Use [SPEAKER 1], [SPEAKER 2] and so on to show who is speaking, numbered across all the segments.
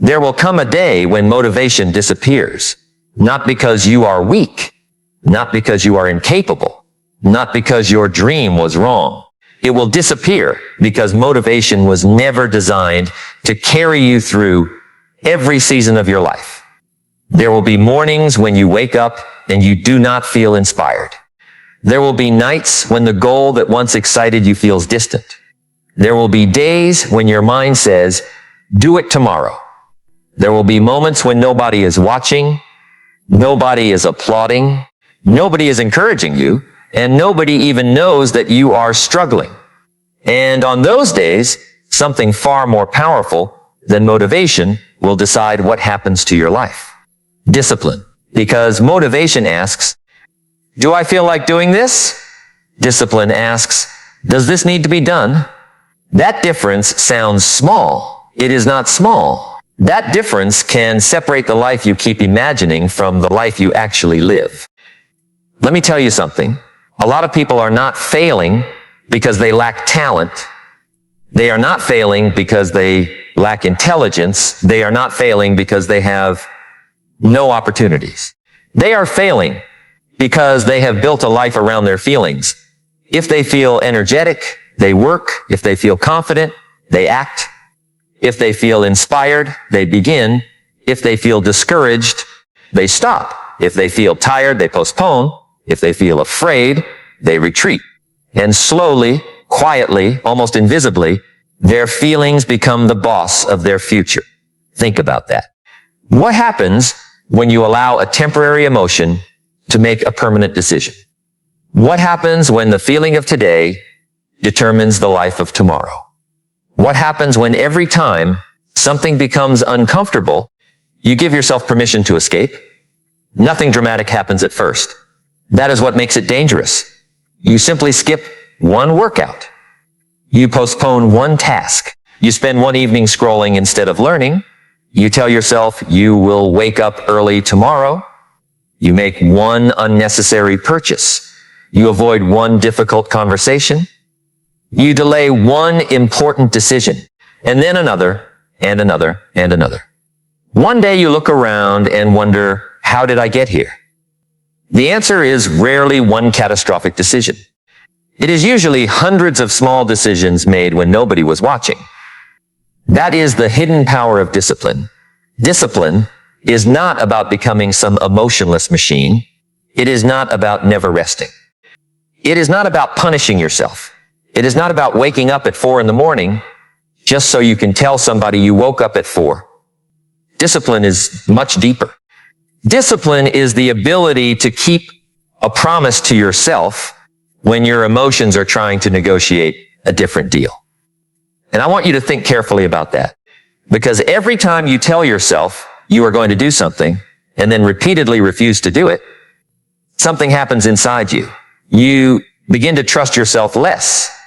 [SPEAKER 1] There will come a day when motivation disappears, not because you are weak, not because you are incapable, not because your dream was wrong. It will disappear because motivation was never designed to carry you through every season of your life. There will be mornings when you wake up and you do not feel inspired. There will be nights when the goal that once excited you feels distant. There will be days when your mind says, do it tomorrow. There will be moments when nobody is watching, nobody is applauding, nobody is encouraging you, and nobody even knows that you are struggling. And on those days, something far more powerful than motivation will decide what happens to your life. Discipline. Because motivation asks, do I feel like doing this? Discipline asks, does this need to be done? That difference sounds small. It is not small. That difference can separate the life you keep imagining from the life you actually live. Let me tell you something. A lot of people are not failing because they lack talent. They are not failing because they lack intelligence. They are not failing because they have no opportunities. They are failing because they have built a life around their feelings. If they feel energetic, they work. If they feel confident, they act. If they feel inspired, they begin. If they feel discouraged, they stop. If they feel tired, they postpone. If they feel afraid, they retreat. And slowly, quietly, almost invisibly, their feelings become the boss of their future. Think about that. What happens when you allow a temporary emotion to make a permanent decision? What happens when the feeling of today determines the life of tomorrow? What happens when every time something becomes uncomfortable, you give yourself permission to escape? Nothing dramatic happens at first. That is what makes it dangerous. You simply skip one workout. You postpone one task. You spend one evening scrolling instead of learning. You tell yourself you will wake up early tomorrow. You make one unnecessary purchase. You avoid one difficult conversation. You delay one important decision, and then another, and another, and another. One day you look around and wonder, how did I get here? The answer is rarely one catastrophic decision. It is usually hundreds of small decisions made when nobody was watching. That is the hidden power of discipline. Discipline is not about becoming some emotionless machine. It is not about never resting. It is not about punishing yourself. It is not about waking up at 4 a.m. just so you can tell somebody you woke up at 4. Discipline is much deeper. Discipline is the ability to keep a promise to yourself when your emotions are trying to negotiate a different deal. And I want you to think carefully about that. Because every time you tell yourself you are going to do something and then repeatedly refuse to do it, something happens inside you. You begin to trust yourself less.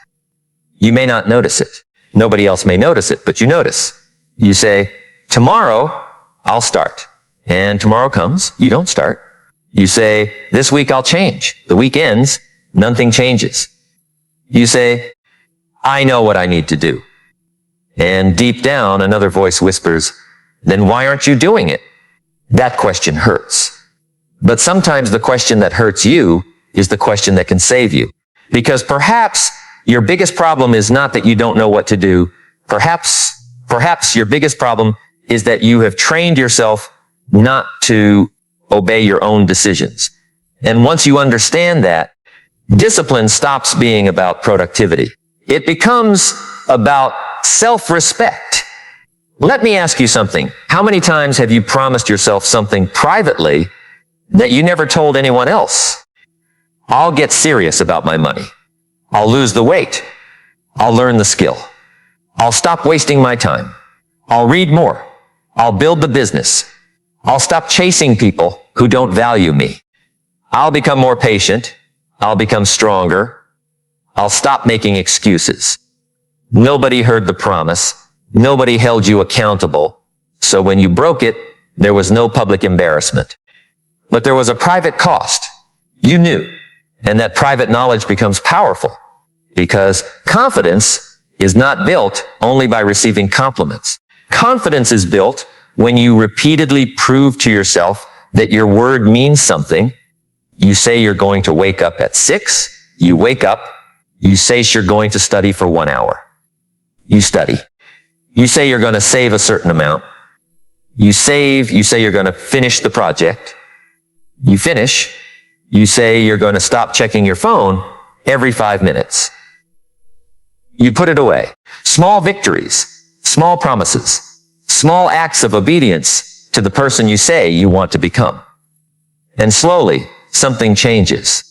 [SPEAKER 1] You may not notice it. Nobody else may notice it, but you notice. You say, tomorrow I'll start. And tomorrow comes, you don't start. You say, this week I'll change. The week ends, nothing changes. You say, I know what I need to do. And deep down, another voice whispers, then why aren't you doing it? That question hurts. But sometimes the question that hurts you is the question that can save you. Because perhaps your biggest problem is not that you don't know what to do. Perhaps your biggest problem is that you have trained yourself not to obey your own decisions. And once you understand that, discipline stops being about productivity. It becomes about self-respect. Let me ask you something. How many times have you promised yourself something privately that you never told anyone else? I'll get serious about my money. I'll lose the weight. I'll learn the skill. I'll stop wasting my time. I'll read more. I'll build the business. I'll stop chasing people who don't value me. I'll become more patient. I'll become stronger. I'll stop making excuses. Nobody heard the promise. Nobody held you accountable. So when you broke it, there was no public embarrassment. But there was a private cost. You knew. And that private knowledge becomes powerful because confidence is not built only by receiving compliments. Confidence is built When you repeatedly prove to yourself that your word means something, you say you're going to wake up at 6, you wake up, you say you're going to study for 1 hour. You study. You say you're going to save a certain amount. You save, you say you're going to finish the project. You finish. You say you're going to stop checking your phone every 5 minutes. You put it away. Small victories, small promises, small acts of obedience to the person you say you want to become. And slowly, something changes.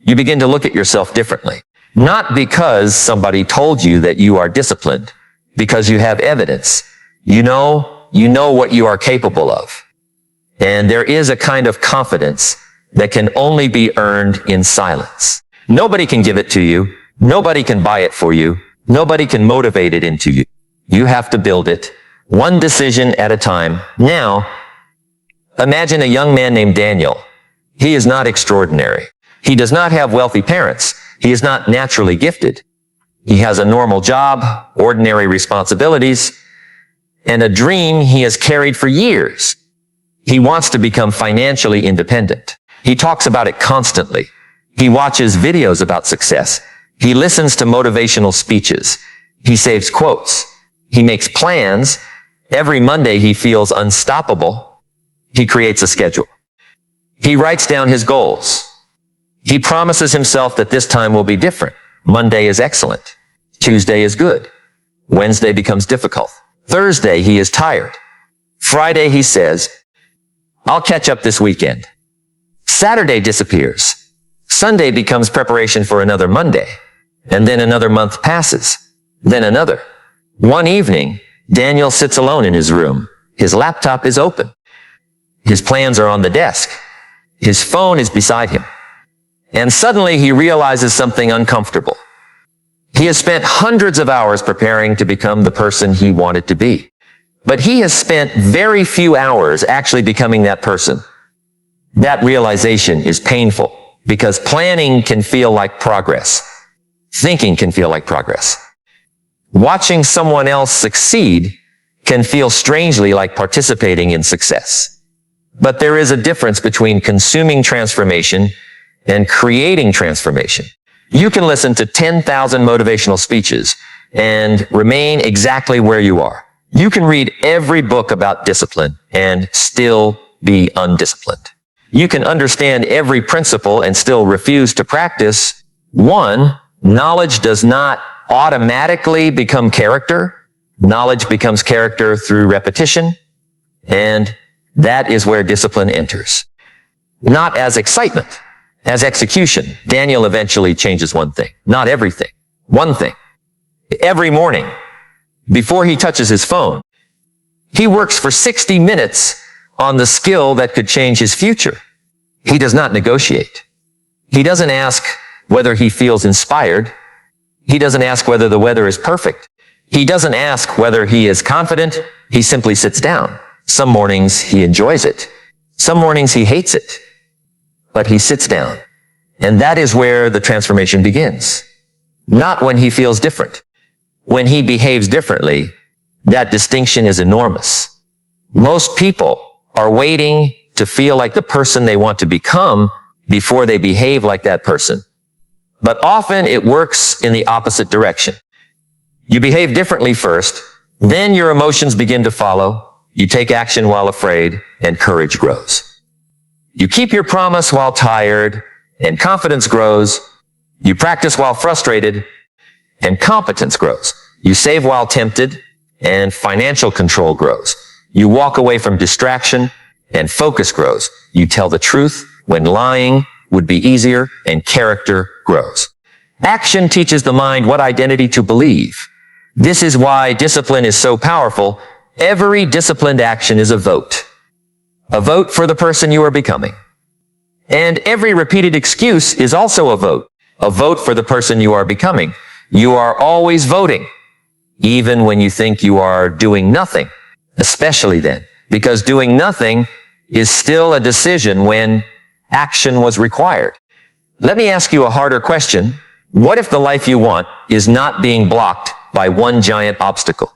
[SPEAKER 1] You begin to look at yourself differently. Not because somebody told you that you are disciplined, because you have evidence. You know what you are capable of. And there is a kind of confidence that can only be earned in silence. Nobody can give it to you. Nobody can buy it for you. Nobody can motivate it into you. You have to build it, one decision at a time. Now, imagine a young man named Daniel. He is not extraordinary. He does not have wealthy parents. He is not naturally gifted. He has a normal job, ordinary responsibilities, and a dream he has carried for years. He wants to become financially independent. He talks about it constantly. He watches videos about success. He listens to motivational speeches. He saves quotes. He makes plans. Every Monday he feels unstoppable. He creates a schedule. He writes down his goals. He promises himself that this time will be different. Monday is excellent. Tuesday is good. Wednesday becomes difficult. Thursday he is tired. Friday he says, I'll catch up this weekend. Saturday disappears. Sunday becomes preparation for another Monday. And then another month passes. Then another. One evening, Daniel sits alone in his room. His laptop is open. His plans are on the desk. His phone is beside him. And suddenly he realizes something uncomfortable. He has spent hundreds of hours preparing to become the person he wanted to be. But he has spent very few hours actually becoming that person. That realization is painful because planning can feel like progress. Thinking can feel like progress. Watching someone else succeed can feel strangely like participating in success. But there is a difference between consuming transformation and creating transformation. You can listen to 10,000 motivational speeches and remain exactly where you are. You can read every book about discipline and still be undisciplined. You can understand every principle and still refuse to practice. One, knowledge does not automatically become character. Knowledge becomes character through repetition, and that is where discipline enters. Not as excitement, as execution. Daniel eventually changes one thing, not everything, one thing. Every morning, before he touches his phone, he works for 60 minutes on the skill that could change his future. He does not negotiate. He doesn't ask whether he feels inspired. He doesn't ask whether the weather is perfect. He doesn't ask whether he is confident. He simply sits down. Some mornings he enjoys it. Some mornings he hates it. But he sits down. And that is where the transformation begins. Not when he feels different. When he behaves differently, that distinction is enormous. Most people are waiting to feel like the person they want to become before they behave like that person. But often it works in the opposite direction. You behave differently first, then your emotions begin to follow. You take action while afraid, and courage grows. You keep your promise while tired, and confidence grows. You practice while frustrated, and competence grows. You save while tempted, and financial control grows. You walk away from distraction, and focus grows. You tell the truth when lying would be easier, and character grows. Action teaches the mind what identity to believe. This is why discipline is so powerful. Every disciplined action is a vote. A vote for the person you are becoming. And every repeated excuse is also a vote for the person you are becoming. You are always voting, even when you think you are doing nothing, especially then, because doing nothing is still a decision when action was required. Let me ask you a harder question. What if the life you want is not being blocked by one giant obstacle?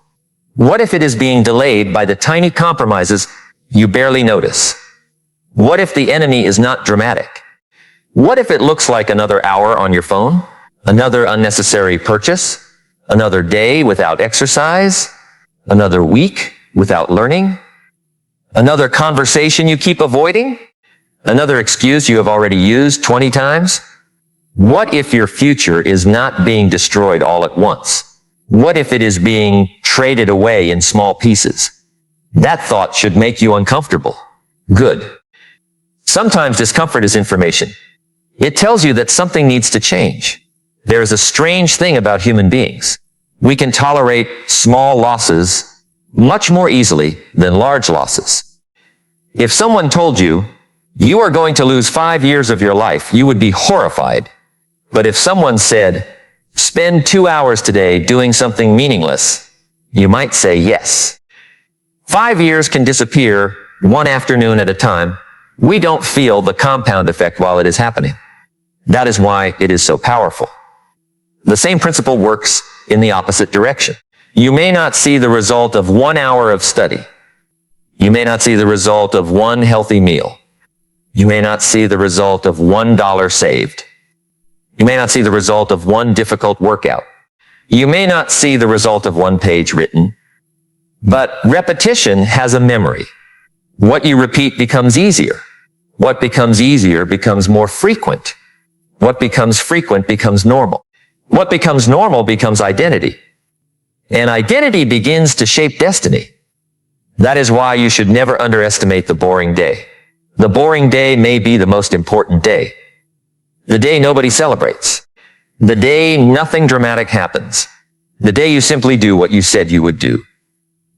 [SPEAKER 1] What if it is being delayed by the tiny compromises you barely notice? What if the enemy is not dramatic? What if it looks like another hour on your phone? Another unnecessary purchase? Another day without exercise? Another week without learning? Another conversation you keep avoiding? Another excuse you have already used 20 times? What if your future is not being destroyed all at once? What if it is being traded away in small pieces? That thought should make you uncomfortable. Good. Sometimes discomfort is information. It tells you that something needs to change. There is a strange thing about human beings. We can tolerate small losses much more easily than large losses. If someone told you, you are going to lose 5 years of your life, you would be horrified. But if someone said, spend 2 hours today doing something meaningless, you might say yes. 5 years can disappear one afternoon at a time. We don't feel the compound effect while it is happening. That is why it is so powerful. The same principle works in the opposite direction. You may not see the result of 1 hour of study. You may not see the result of one healthy meal. You may not see the result of $1 saved. You may not see the result of one difficult workout. You may not see the result of one page written. But repetition has a memory. What you repeat becomes easier. What becomes easier becomes more frequent. What becomes frequent becomes normal. What becomes normal becomes identity. And identity begins to shape destiny. That is why you should never underestimate the boring day. The boring day may be the most important day. The day nobody celebrates. The day nothing dramatic happens. The day you simply do what you said you would do.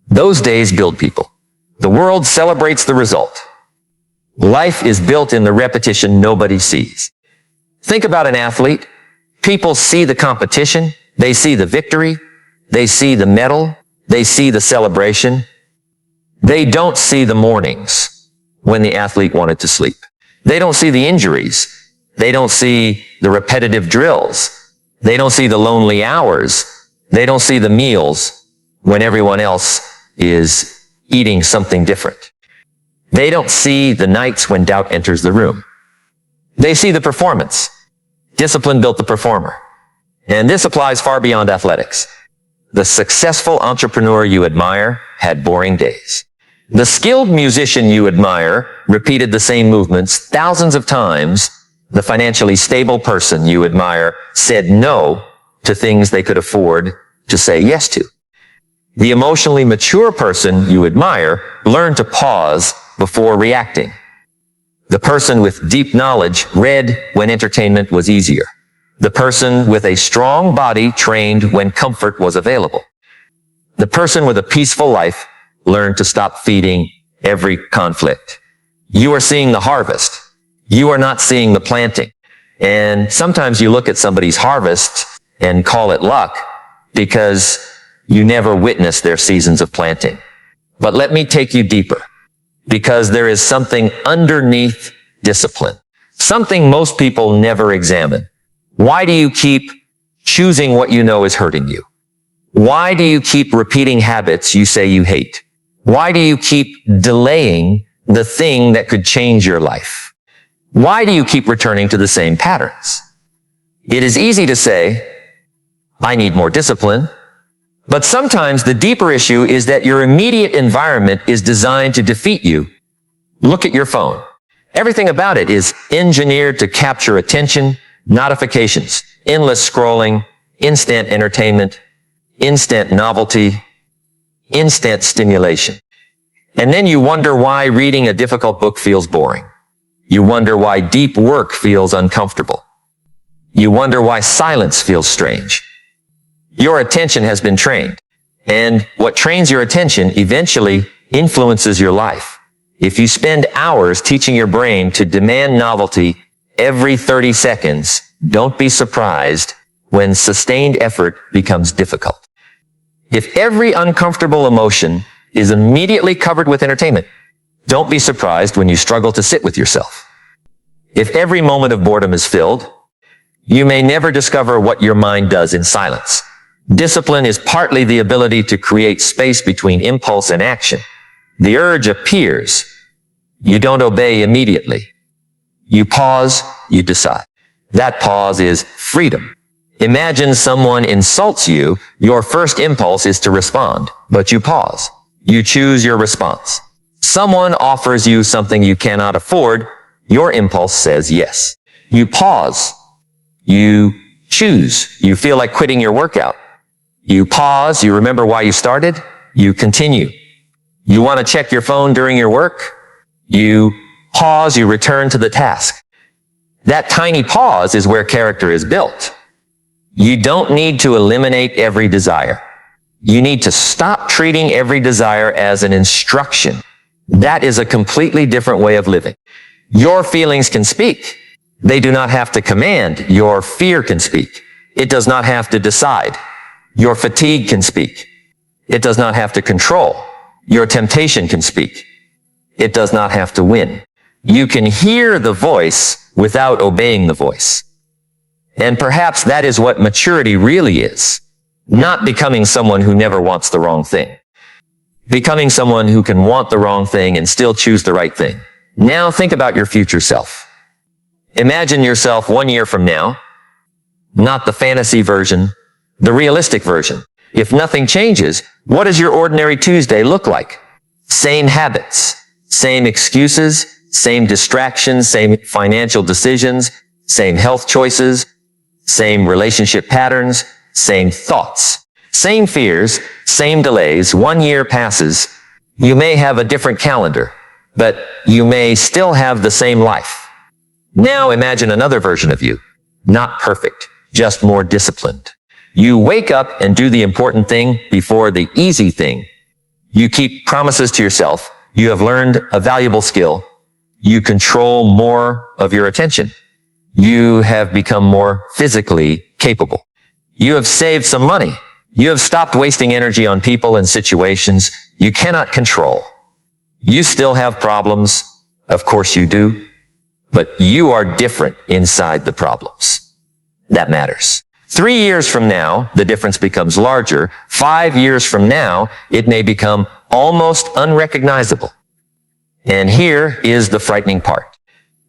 [SPEAKER 1] Those days build people. The world celebrates the result. Life is built in the repetition nobody sees. Think about an athlete. People see the competition. They see the victory. They see the medal. They see the celebration. They don't see the mornings when the athlete wanted to sleep. They don't see the injuries. They don't see the repetitive drills. They don't see the lonely hours. They don't see the meals when everyone else is eating something different. They don't see the nights when doubt enters the room. They see the performance. Discipline built the performer. And this applies far beyond athletics. The successful entrepreneur you admire had boring days. The skilled musician you admire repeated the same movements thousands of times. The financially stable person you admire said no to things they could afford to say yes to. The emotionally mature person you admire learned to pause before reacting. The person with deep knowledge read when entertainment was easier. The person with a strong body trained when comfort was available. The person with a peaceful life learned to stop feeding every conflict. You are seeing the harvest. You are not seeing the planting. And sometimes you look at somebody's harvest and call it luck because you never witnessed their seasons of planting. But let me take you deeper, because there is something underneath discipline, something most people never examine. Why do you keep choosing what you know is hurting you? Why do you keep repeating habits you say you hate? Why do you keep delaying the thing that could change your life? Why do you keep returning to the same patterns? It is easy to say, I need more discipline. But sometimes the deeper issue is that your immediate environment is designed to defeat you. Look at your phone. Everything about it is engineered to capture attention, notifications, endless scrolling, instant entertainment, instant novelty, instant stimulation. And then you wonder why reading a difficult book feels boring. You wonder why deep work feels uncomfortable. You wonder why silence feels strange. Your attention has been trained, and what trains your attention eventually influences your life. If you spend hours teaching your brain to demand novelty every 30 seconds, don't be surprised when sustained effort becomes difficult. If every uncomfortable emotion is immediately covered with entertainment, don't be surprised when you struggle to sit with yourself. If every moment of boredom is filled, you may never discover what your mind does in silence. Discipline is partly the ability to create space between impulse and action. The urge appears. You don't obey immediately. You pause, you decide. That pause is freedom. Imagine someone insults you. Your first impulse is to respond, but you pause. You choose your response. Someone offers you something you cannot afford. Your impulse says yes. You pause. You choose. You feel like quitting your workout. You pause. You remember why you started. You continue. You want to check your phone during your work. You pause. You return to the task. That tiny pause is where character is built. You don't need to eliminate every desire. You need to stop treating every desire as an instruction. That is a completely different way of living. Your feelings can speak. They do not have to command. Your fear can speak. It does not have to decide. Your fatigue can speak. It does not have to control. Your temptation can speak. It does not have to win. You can hear the voice without obeying the voice. And perhaps that is what maturity really is. Not becoming someone who never wants the wrong thing. Becoming someone who can want the wrong thing and still choose the right thing. Now think about your future self. Imagine yourself 1 year from now, not the fantasy version, the realistic version. If nothing changes, what does your ordinary Tuesday look like? Same habits, same excuses, same distractions, same financial decisions, same health choices, same relationship patterns, same thoughts, same fears, same delays. 1 year passes. You may have a different calendar, but you may still have the same life. Now imagine another version of you. Not perfect, just more disciplined. You wake up and do the important thing before the easy thing. You keep promises to yourself. You have learned a valuable skill. You control more of your attention. You have become more physically capable. You have saved some money. You have stopped wasting energy on people and situations you cannot control. You still have problems. Of course you do. But you are different inside the problems. That matters. 3 years from now, the difference becomes larger. 5 years from now, it may become almost unrecognizable. And here is the frightening part.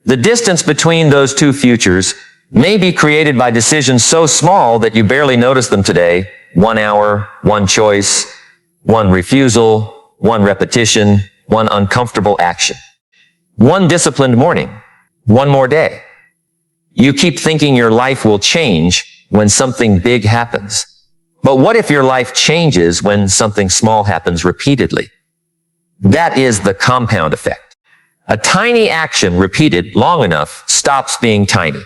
[SPEAKER 1] The distance between those two futures may be created by decisions so small that you barely notice them today. 1 hour, 1 choice, 1 refusal, 1 repetition, 1 uncomfortable action. 1 disciplined morning, 1 more day. You keep thinking your life will change when something big happens. But what if your life changes when something small happens repeatedly? That is the compound effect. A tiny action repeated long enough stops being tiny.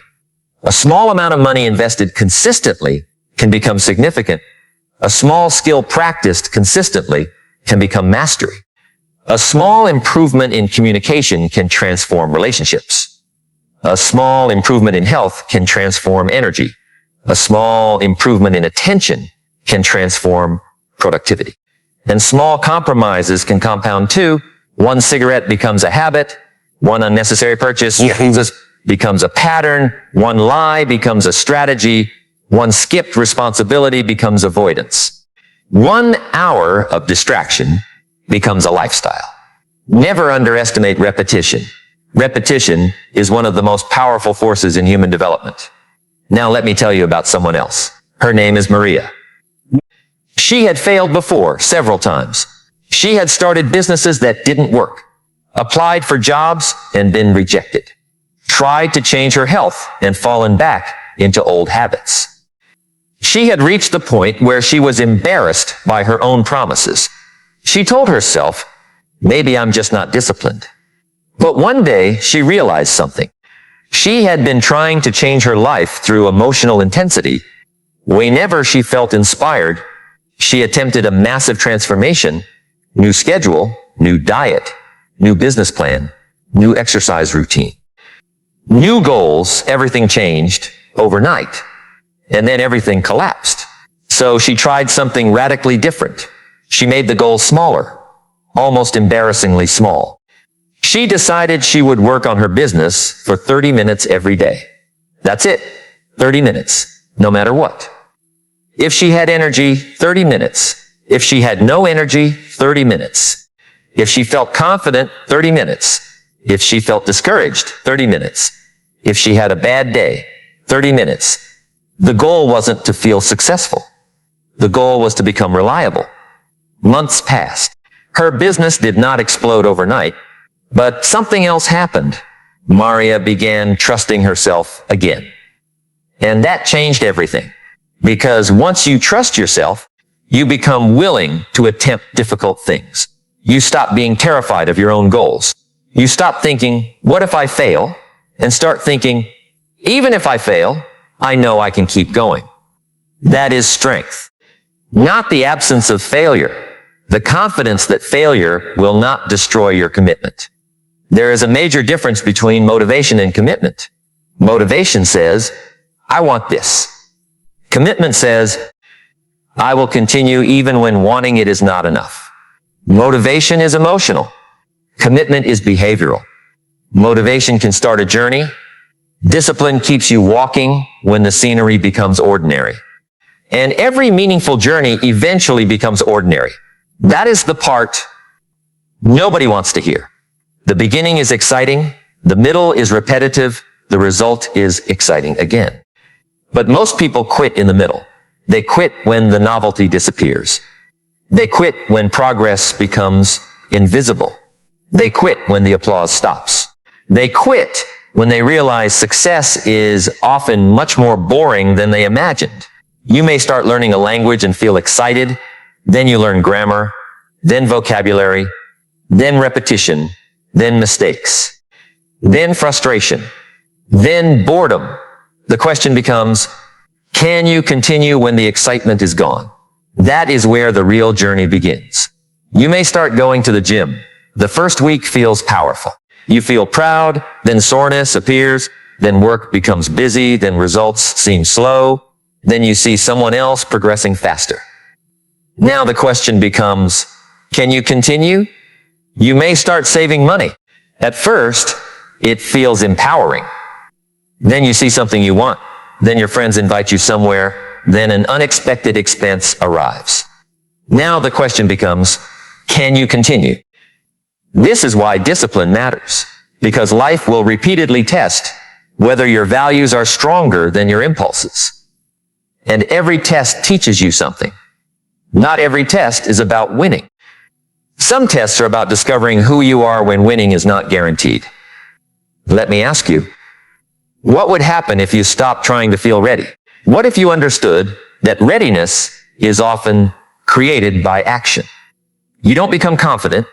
[SPEAKER 1] A small amount of money invested consistently can become significant. A small skill practiced consistently can become mastery. A small improvement in communication can transform relationships. A small improvement in health can transform energy. A small improvement in attention can transform productivity. And small compromises can compound too. 1 cigarette becomes a habit. 1 unnecessary purchase becomes a pattern. 1 lie becomes a strategy. 1 skipped responsibility becomes avoidance. 1 hour of distraction becomes a lifestyle. Never underestimate repetition. Repetition is one of the most powerful forces in human development. Now let me tell you about someone else. Her name is Maria. She had failed before several times. She had started businesses that didn't work, applied for jobs and been rejected, tried to change her health and fallen back into old habits. She had reached the point where she was embarrassed by her own promises. She told herself, maybe I'm just not disciplined. But one day she realized something. She had been trying to change her life through emotional intensity. Whenever she felt inspired, she attempted a massive transformation, new schedule, new diet, new business plan, new exercise routine. New goals, everything changed overnight. And then everything collapsed. So she tried something radically different. She made the goal smaller, almost embarrassingly small. She decided she would work on her business for 30 minutes every day. That's it. 30 minutes, no matter what. If she had energy, 30 minutes. If she had no energy, 30 minutes. If she felt confident, 30 minutes. If she felt discouraged, 30 minutes. If she had a bad day, 30 minutes. The goal wasn't to feel successful. The goal was to become reliable. Months passed. Her business did not explode overnight, but something else happened. Maria began trusting herself again. And that changed everything. Because once you trust yourself, you become willing to attempt difficult things. You stop being terrified of your own goals. You stop thinking, what if I fail? And start thinking, even if I fail, I know I can keep going. That is strength. Not the absence of failure. The confidence that failure will not destroy your commitment. There is a major difference between motivation and commitment. Motivation says, I want this. Commitment says, I will continue even when wanting it is not enough. Motivation is emotional. Commitment is behavioral. Motivation can start a journey. Discipline keeps you walking when the scenery becomes ordinary. And every meaningful journey eventually becomes ordinary. That is the part nobody wants to hear. The beginning is exciting. The middle is repetitive. The result is exciting again. But most people quit in the middle. They quit when the novelty disappears. They quit when progress becomes invisible. They quit when the applause stops. They quit when they realize success is often much more boring than they imagined. You may start learning a language and feel excited. Then you learn grammar, then vocabulary, then repetition, then mistakes, then frustration, then boredom. The question becomes, can you continue when the excitement is gone? That is where the real journey begins. You may start going to the gym. The first week feels powerful. You feel proud, then soreness appears, then work becomes busy, then results seem slow, then you see someone else progressing faster. Now the question becomes, can you continue? You may start saving money. At first, it feels empowering. Then you see something you want. Then your friends invite you somewhere. Then an unexpected expense arrives. Now the question becomes, can you continue? This is why discipline matters, because life will repeatedly test whether your values are stronger than your impulses. And every test teaches you something. Not every test is about winning. Some tests are about discovering who you are when winning is not guaranteed. Let me ask you, what would happen if you stopped trying to feel ready? What if you understood that readiness is often created by action? You don't become confident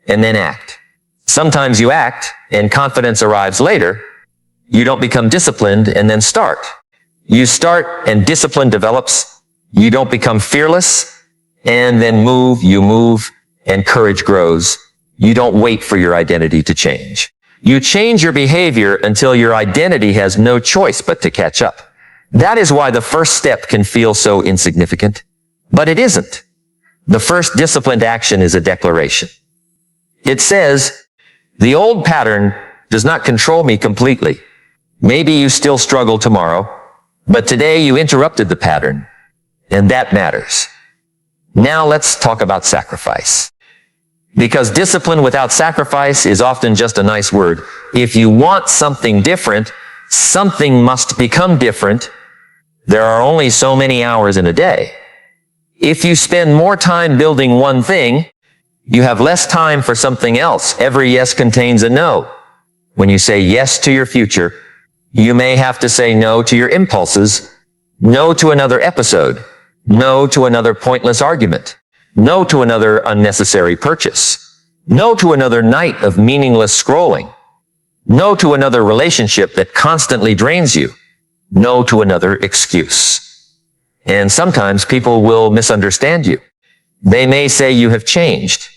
[SPEAKER 1] and then act. Sometimes you act and confidence arrives later. You don't become disciplined and then start. You start and discipline develops. You don't become fearless and then you move and courage grows. You don't wait for your identity to change. You change your behavior until your identity has no choice but to catch up. That is why the first step can feel so insignificant, but it isn't. The first disciplined action is a declaration. It says, the old pattern does not control me completely. Maybe you still struggle tomorrow, but today you interrupted the pattern, and that matters. Now let's talk about sacrifice. Because discipline without sacrifice is often just a nice word. If you want something different, something must become different. There are only so many hours in a day. If you spend more time building one thing, you have less time for something else. Every yes contains a no. When you say yes to your future, you may have to say no to your impulses, no to another episode, no to another pointless argument, no to another unnecessary purchase, no to another night of meaningless scrolling, no to another relationship that constantly drains you, no to another excuse. And sometimes people will misunderstand you. They may say you have changed.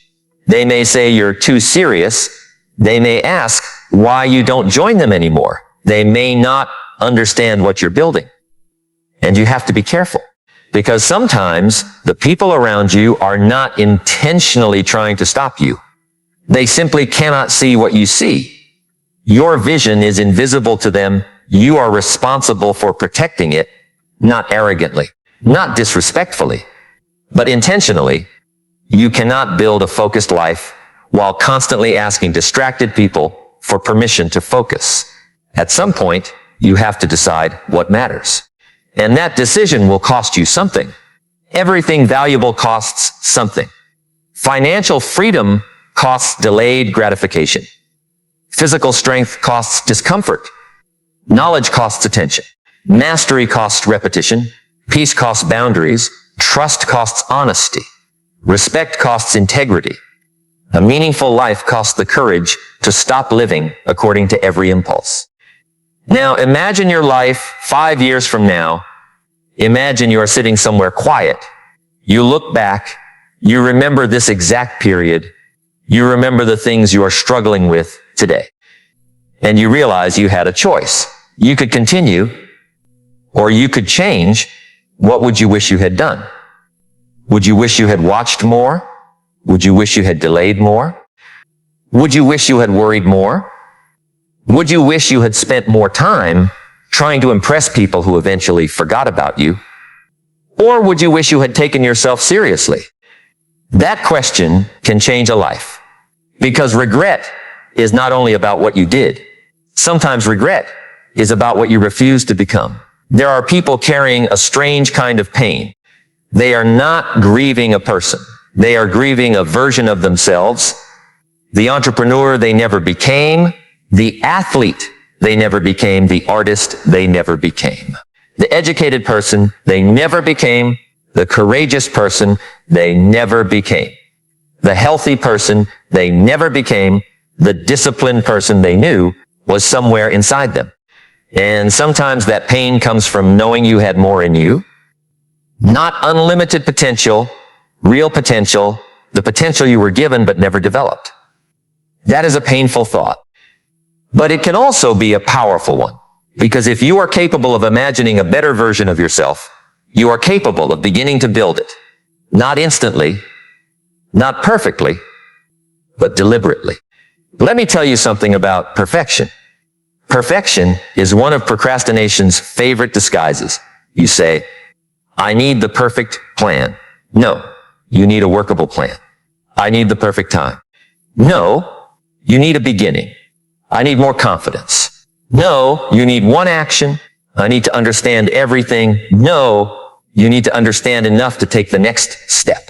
[SPEAKER 1] They may say you're too serious. They may ask why you don't join them anymore. They may not understand what you're building. And you have to be careful, because sometimes the people around you are not intentionally trying to stop you. They simply cannot see what you see. Your vision is invisible to them. You are responsible for protecting it, not arrogantly. not disrespectfully, but intentionally. You cannot build a focused life while constantly asking distracted people for permission to focus. At some point, you have to decide what matters. And that decision will cost you something. Everything valuable costs something. Financial freedom costs delayed gratification. Physical strength costs discomfort. Knowledge costs attention. Mastery costs repetition. Peace costs boundaries. Trust costs honesty. Respect costs integrity. A meaningful life costs the courage to stop living according to every impulse. Now imagine your life 5 years from now. Imagine you are sitting somewhere quiet. You look back. You remember this exact period. You remember the things you are struggling with today. And you realize you had a choice. You could continue, or you could change. What would you wish you had done? Would you wish you had watched more? Would you wish you had delayed more? Would you wish you had worried more? Would you wish you had spent more time trying to impress people who eventually forgot about you? Or would you wish you had taken yourself seriously? That question can change a life. Because regret is not only about what you did. Sometimes regret is about what you refuse to become. There are people carrying a strange kind of pain. They are not grieving a person. They are grieving a version of themselves. The entrepreneur they never became. The athlete they never became. The artist they never became. The educated person they never became. The courageous person they never became. The healthy person they never became. The disciplined person they knew was somewhere inside them. And sometimes that pain comes from knowing you had more in you. Not unlimited potential, real potential, the potential you were given but never developed. That is a painful thought. But it can also be a powerful one. Because if you are capable of imagining a better version of yourself, you are capable of beginning to build it. Not instantly, not perfectly, but deliberately. Let me tell you something about perfection. Perfection is one of procrastination's favorite disguises. You say, I need the perfect plan. No, you need a workable plan. I need the perfect time. No, you need a beginning. I need more confidence. No, you need one action. I need to understand everything. No, you need to understand enough to take the next step.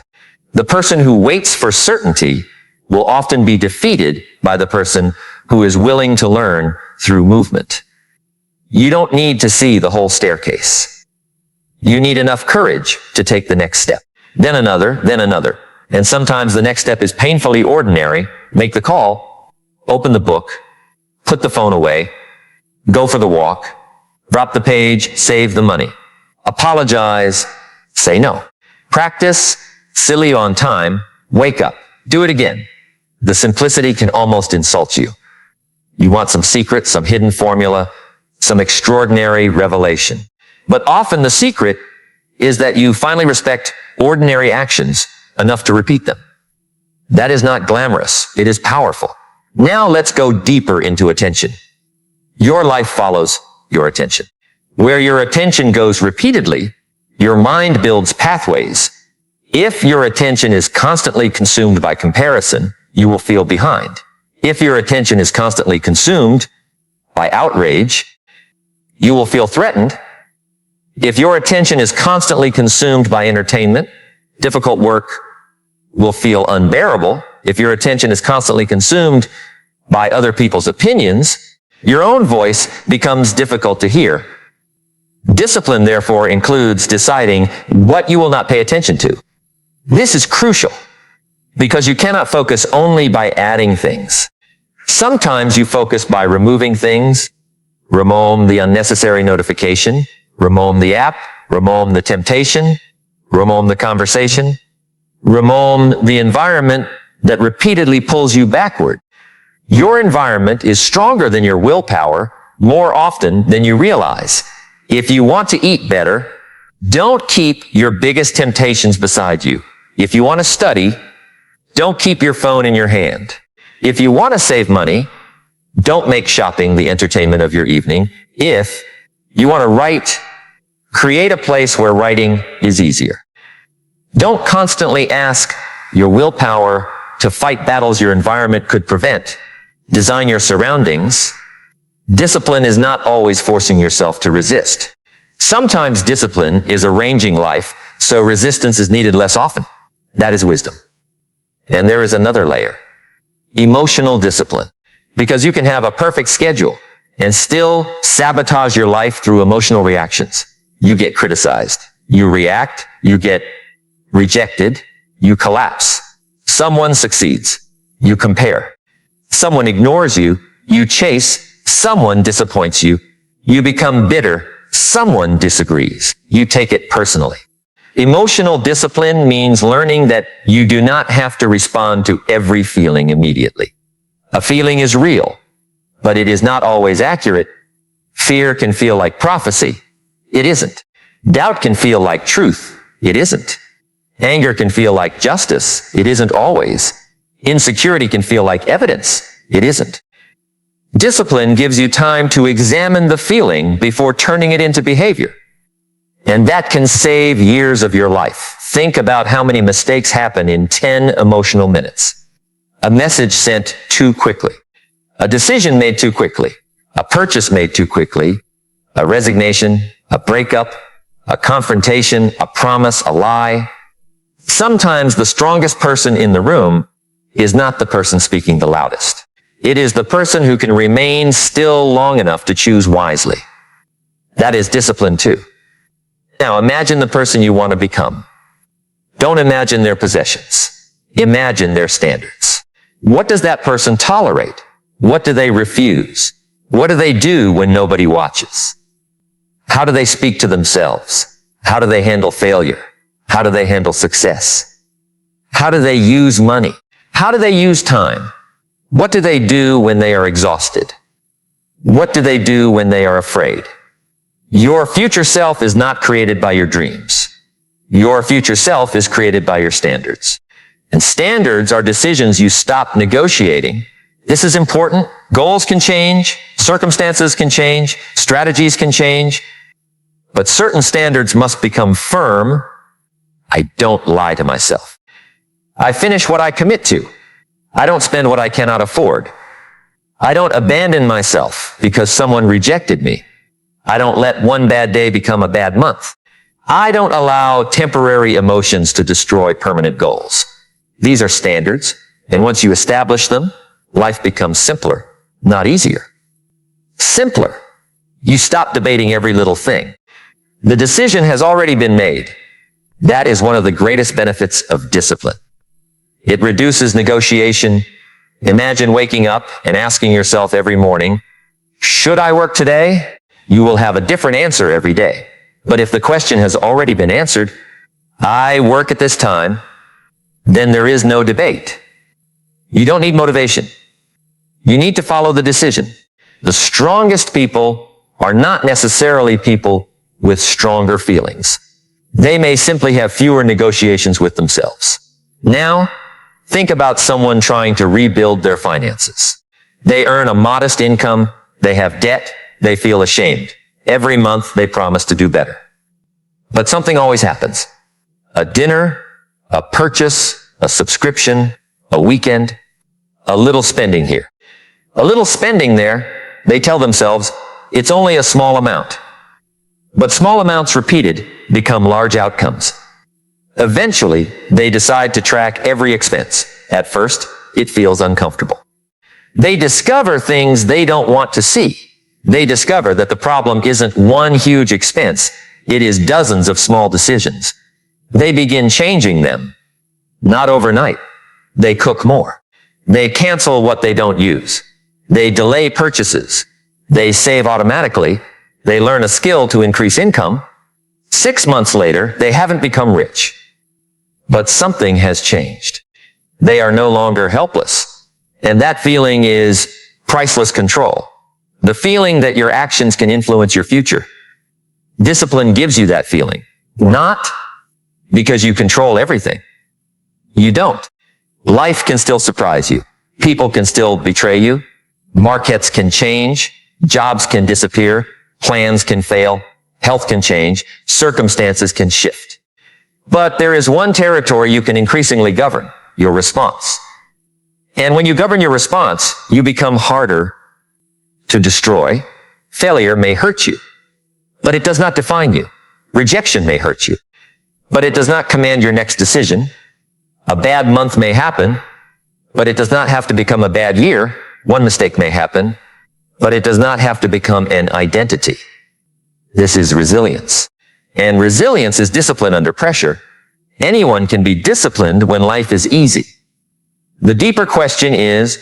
[SPEAKER 1] The person who waits for certainty will often be defeated by the person who is willing to learn through movement. You don't need to see the whole staircase. You need enough courage to take the next step. Then another, then another. And sometimes the next step is painfully ordinary. Make the call, open the book, put the phone away, go for the walk, drop the page, save the money. Apologize, say no. Practice, silly on time, wake up, do it again. The simplicity can almost insult you. You want some secret, some hidden formula, some extraordinary revelation. But often the secret is that you finally respect ordinary actions enough to repeat them. That is not glamorous. It is powerful. Now let's go deeper into attention. Your life follows your attention. Where your attention goes repeatedly, your mind builds pathways. If your attention is constantly consumed by comparison, you will feel behind. If your attention is constantly consumed by outrage, you will feel threatened. If your attention is constantly consumed by entertainment, difficult work will feel unbearable. If your attention is constantly consumed by other people's opinions, your own voice becomes difficult to hear. Discipline, therefore, includes deciding what you will not pay attention to. This is crucial because you cannot focus only by adding things. Sometimes you focus by removing things, remove the unnecessary notification, remove the app, remove the temptation, remove the conversation, remove the environment that repeatedly pulls you backward. Your environment is stronger than your willpower more often than you realize. If you want to eat better, don't keep your biggest temptations beside you. If you want to study, don't keep your phone in your hand. If you want to save money, don't make shopping the entertainment of your evening. If you want to write Create a place where writing is easier. Don't constantly ask your willpower to fight battles your environment could prevent. Design your surroundings. Discipline is not always forcing yourself to resist. Sometimes discipline is arranging life so resistance is needed less often. That is wisdom. And there is another layer. Emotional discipline. Because you can have a perfect schedule and still sabotage your life through emotional reactions. You get criticized. You react. You get rejected. You collapse. Someone succeeds. You compare. Someone ignores you. You chase. Someone disappoints you. You become bitter. Someone disagrees. You take it personally. Emotional discipline means learning that you do not have to respond to every feeling immediately. A feeling is real, but it is not always accurate. Fear can feel like prophecy. It isn't. Doubt can feel like truth. It isn't. Anger can feel like justice. It isn't always. Insecurity can feel like evidence. It isn't. Discipline gives you time to examine the feeling before turning it into behavior. And that can save years of your life. Think about how many mistakes happen in 10 emotional minutes. A message sent too quickly. A decision made too quickly. A purchase made too quickly. A resignation. A breakup. A confrontation. A promise. A lie. Sometimes the strongest person in the room is not the person speaking the loudest. It is the person who can remain still long enough to choose wisely. That is discipline too. Now imagine the person you want to become. Don't imagine their possessions. Imagine their standards. What does that person tolerate? What do they refuse? What do they do when nobody watches? How do they speak to themselves? How do they handle failure? How do they handle success? How do they use money? How do they use time? What do they do when they are exhausted? What do they do when they are afraid? Your future self is not created by your dreams. Your future self is created by your standards. And standards are decisions you stop negotiating. This is important. Goals can change. Circumstances can change. Strategies can change. But certain standards must become firm. I don't lie to myself. I finish what I commit to. I don't spend what I cannot afford. I don't abandon myself because someone rejected me. I don't let one bad day become a bad month. I don't allow temporary emotions to destroy permanent goals. These are standards, and once you establish them, life becomes simpler, not easier. Simpler. You stop debating every little thing. The decision has already been made. That is one of the greatest benefits of discipline. It reduces negotiation. Imagine waking up and asking yourself every morning, should I work today? You will have a different answer every day. But if the question has already been answered, I work at this time, then there is no debate. You don't need motivation. You need to follow the decision. The strongest people are not necessarily people with stronger feelings. They may simply have fewer negotiations with themselves. Now, think about someone trying to rebuild their finances. They earn a modest income. They have debt. They feel ashamed. Every month they promise to do better. But something always happens. A dinner, a purchase, a subscription, a weekend, a little spending here. A little spending there, they tell themselves, it's only a small amount. But small amounts repeated become large outcomes. Eventually, they decide to track every expense. At first, it feels uncomfortable. They discover things they don't want to see. They discover that the problem isn't one huge expense. It is dozens of small decisions. They begin changing them. Not overnight. They cook more. They cancel what they don't use. They delay purchases. They save automatically. They learn a skill to increase income. 6 months later, they haven't become rich. But something has changed. They are no longer helpless. And that feeling is priceless control. The feeling that your actions can influence your future. Discipline gives you that feeling. Not because you control everything. You don't. Life can still surprise you. People can still betray you. Markets can change. Jobs can disappear. Plans can fail. health can change, circumstances can shift. But there is one territory you can increasingly govern, your response. And when you govern your response, you become harder to destroy. Failure may hurt you, but it does not define you. Rejection may hurt you, but it does not command your next decision. A bad month may happen, but it does not have to become a bad year. One mistake may happen, but it does not have to become an identity. This is resilience. And resilience is discipline under pressure. Anyone can be disciplined when life is easy. The deeper question is,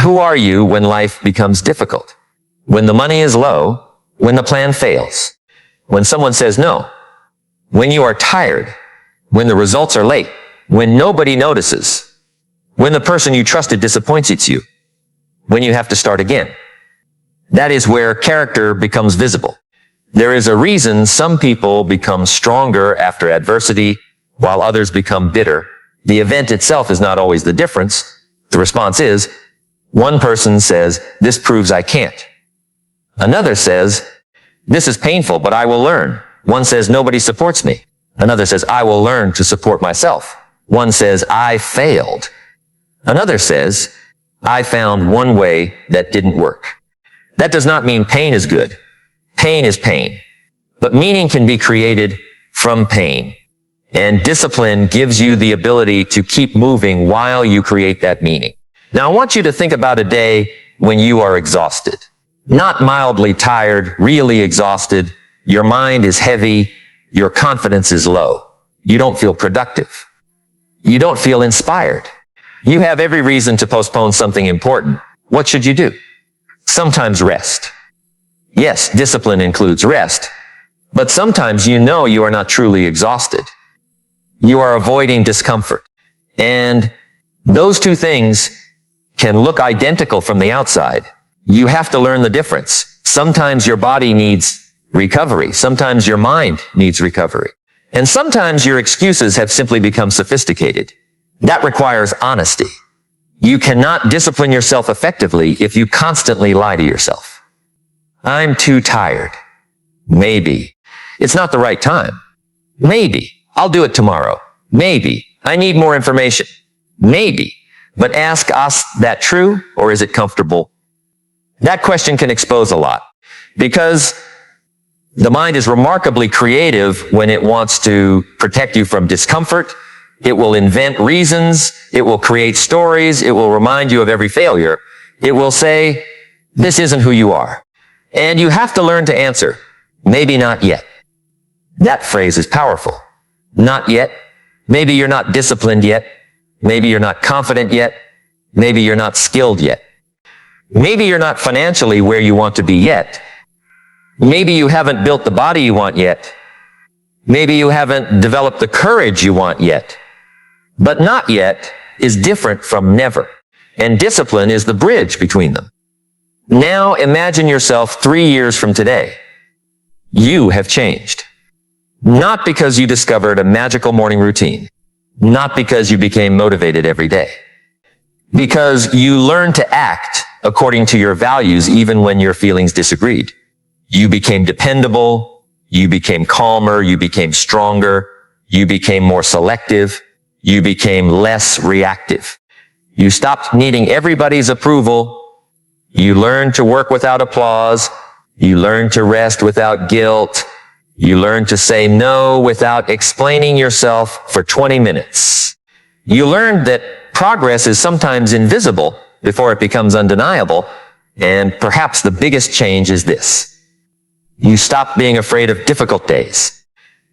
[SPEAKER 1] who are you when life becomes difficult? When the money is low, when the plan fails, when someone says no, when you are tired, when the results are late, when nobody notices, when the person you trusted disappoints you, when you have to start again. That is where character becomes visible. There is a reason some people become stronger after adversity, while others become bitter. The event itself is not always the difference. The response is, one person says, this proves I can't. Another says, this is painful, but I will learn. One says, nobody supports me. Another says, I will learn to support myself. One says, I failed. Another says, I found one way that didn't work. That does not mean pain is good. Pain is pain. But meaning can be created from pain. And discipline gives you the ability to keep moving while you create that meaning. Now, I want you to think about a day when you are exhausted. Not mildly tired, really exhausted. Your mind is heavy. Your confidence is low. You don't feel productive. You don't feel inspired. You have every reason to postpone something important. What should you do? Sometimes rest. Yes, discipline includes rest. But sometimes you know you are not truly exhausted. You are avoiding discomfort. And those two things can look identical from the outside. You have to learn the difference. Sometimes your body needs recovery. Sometimes your mind needs recovery. And sometimes your excuses have simply become sophisticated. That requires honesty. You cannot discipline yourself effectively if you constantly lie to yourself. I'm too tired. Maybe. It's not the right time. Maybe. I'll do it tomorrow. Maybe. I need more information. Maybe. But ask us, that true, or is it comfortable? That question can expose a lot, because the mind is remarkably creative when it wants to protect you from discomfort. It will invent reasons. It will create stories. It will remind you of every failure. It will say, this isn't who you are. And you have to learn to answer, maybe not yet. That phrase is powerful. Not yet. Maybe you're not disciplined yet. Maybe you're not confident yet. Maybe you're not skilled yet. Maybe you're not financially where you want to be yet. Maybe you haven't built the body you want yet. Maybe you haven't developed the courage you want yet. But not yet is different from never. And discipline is the bridge between them. Now imagine yourself 3 years from today. You have changed. Not because you discovered a magical morning routine. Not because you became motivated every day. Because you learned to act according to your values even when your feelings disagreed. You became dependable. You became calmer. You became stronger. You became more selective. You became less reactive. You stopped needing everybody's approval. You learned to work without applause. You learned to rest without guilt. You learned to say no without explaining yourself for 20 minutes. You learned that progress is sometimes invisible before it becomes undeniable. And perhaps the biggest change is this. You stop being afraid of difficult days,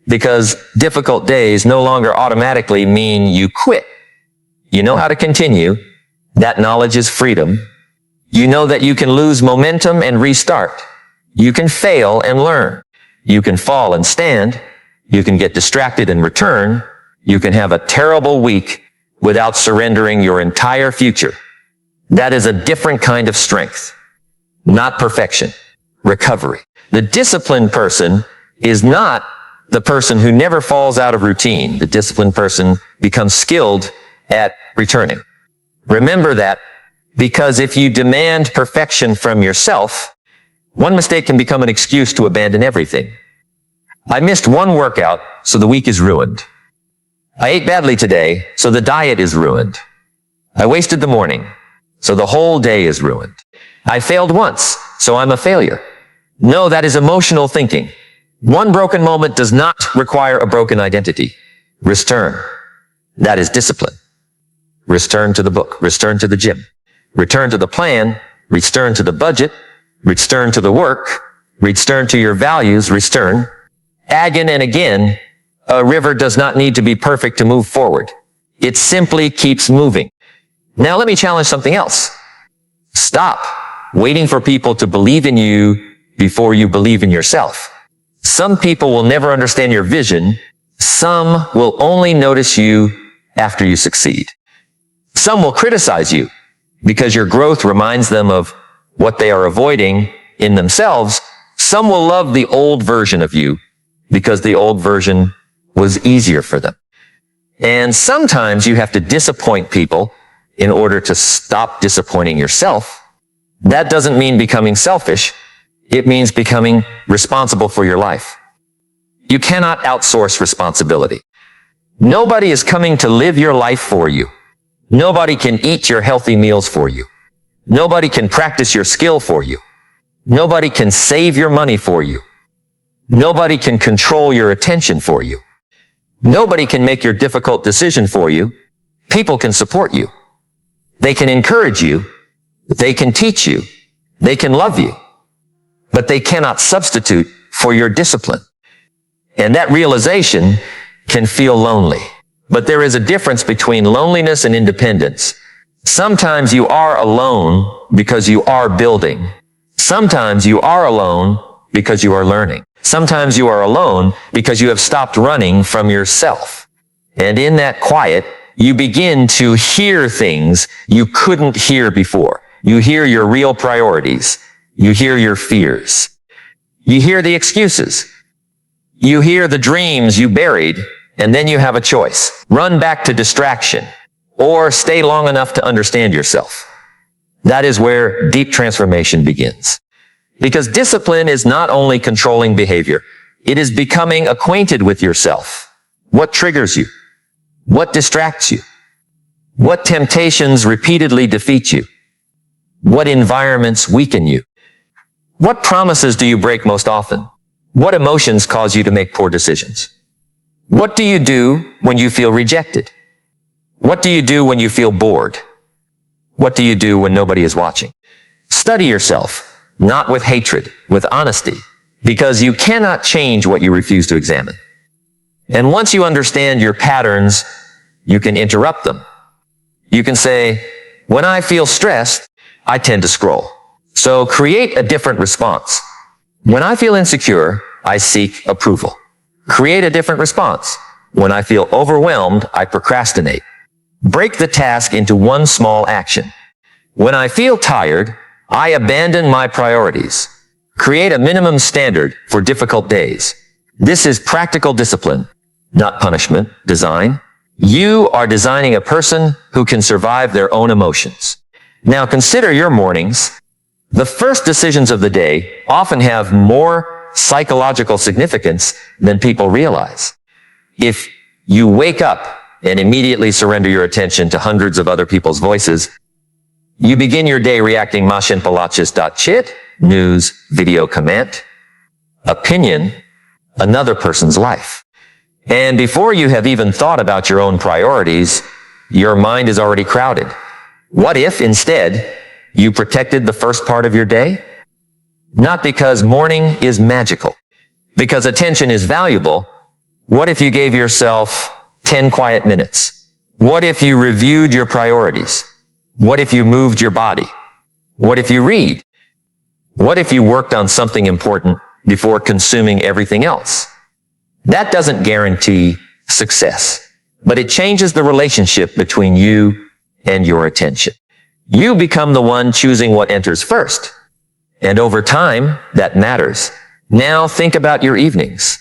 [SPEAKER 1] because difficult days no longer automatically mean you quit. You know how to continue. That knowledge is freedom. You know that you can lose momentum and restart. You can fail and learn. You can fall and stand. You can get distracted and return. You can have a terrible week without surrendering your entire future. That is a different kind of strength. Not perfection. Recovery. The disciplined person is not the person who never falls out of routine. The disciplined person becomes skilled at returning. Remember that, because if you demand perfection from yourself, one mistake can become an excuse to abandon everything. I missed one workout, so the week is ruined. I ate badly today, so the diet is ruined. I wasted the morning, so the whole day is ruined. I failed once, so I'm a failure. No, that is emotional thinking. One broken moment does not require a broken identity. Return. That is discipline. Return to the book. Return to the gym. Return to the plan. Return to the budget. Return to the work. Return to your values. Return. Again and again, a river does not need to be perfect to move forward. It simply keeps moving. Now let me challenge something else. Stop waiting for people to believe in you before you believe in yourself. Some people will never understand your vision. Some will only notice you after you succeed. Some will criticize you because your growth reminds them of what they are avoiding in themselves. Some will love the old version of you because the old version was easier for them. And sometimes you have to disappoint people in order to stop disappointing yourself. That doesn't mean becoming selfish. It means becoming responsible for your life. You cannot outsource responsibility. Nobody is coming to live your life for you. Nobody can eat your healthy meals for you. Nobody can practice your skill for you. Nobody can save your money for you. Nobody can control your attention for you. Nobody can make your difficult decision for you. People can support you. They can encourage you. They can teach you. They can love you. But they cannot substitute for your discipline. And that realization can feel lonely. But there is a difference between loneliness and independence. Sometimes you are alone because you are building. Sometimes you are alone because you are learning. Sometimes you are alone because you have stopped running from yourself. And in that quiet, you begin to hear things you couldn't hear before. You hear your real priorities. You hear your fears. You hear the excuses. You hear the dreams you buried, and then you have a choice. Run back to distraction, or stay long enough to understand yourself. That is where deep transformation begins. Because discipline is not only controlling behavior, it is becoming acquainted with yourself. What triggers you? What distracts you? What temptations repeatedly defeat you? What environments weaken you? What promises do you break most often? What emotions cause you to make poor decisions? What do you do when you feel rejected? What do you do when you feel bored? What do you do when nobody is watching? Study yourself, not with hatred, with honesty, because you cannot change what you refuse to examine. And once you understand your patterns, you can interrupt them. You can say, when I feel stressed, I tend to scroll. So create a different response. When I feel insecure, I seek approval. Create a different response. When I feel overwhelmed, I procrastinate. Break the task into one small action. When I feel tired, I abandon my priorities. Create a minimum standard for difficult days. This is practical discipline, not punishment, design. You are designing a person who can survive their own emotions. Now consider your mornings. The first decisions of the day often have more psychological significance than people realize. If you wake up and immediately surrender your attention to hundreds of other people's voices, you begin your day reacting machinpalaches.chit, news, video comment, opinion, another person's life. And before you have even thought about your own priorities, your mind is already crowded. What if instead you protected the first part of your day? Not because morning is magical, because attention is valuable. What if you gave yourself 10 quiet minutes? What if you reviewed your priorities? What if you moved your body? What if you read? What if you worked on something important before consuming everything else? That doesn't guarantee success, but it changes the relationship between you and your attention. You become the one choosing what enters first. And over time, that matters. Now think about your evenings.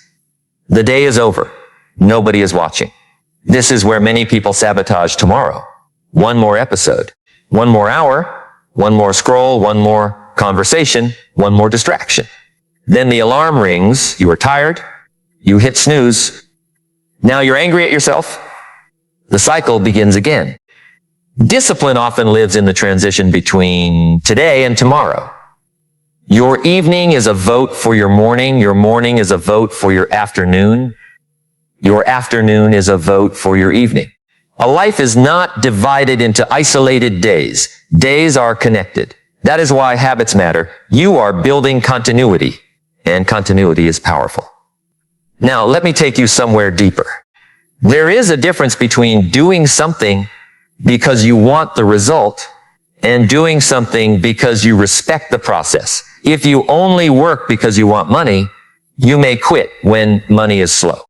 [SPEAKER 1] The day is over. Nobody is watching. This is where many people sabotage tomorrow. One more episode, one more hour, one more scroll, one more conversation, one more distraction. Then the alarm rings. You are tired. You hit snooze. Now you're angry at yourself. The cycle begins again. Discipline often lives in the transition between today and tomorrow. Your evening is a vote for your morning. Your morning is a vote for your afternoon. Your afternoon is a vote for your evening. A life is not divided into isolated days. Days are connected. That is why habits matter. You are building continuity, and continuity is powerful. Now, let me take you somewhere deeper. There is a difference between doing something because you want the result and doing something because you respect the process. If you only work because you want money, you may quit when money is slow.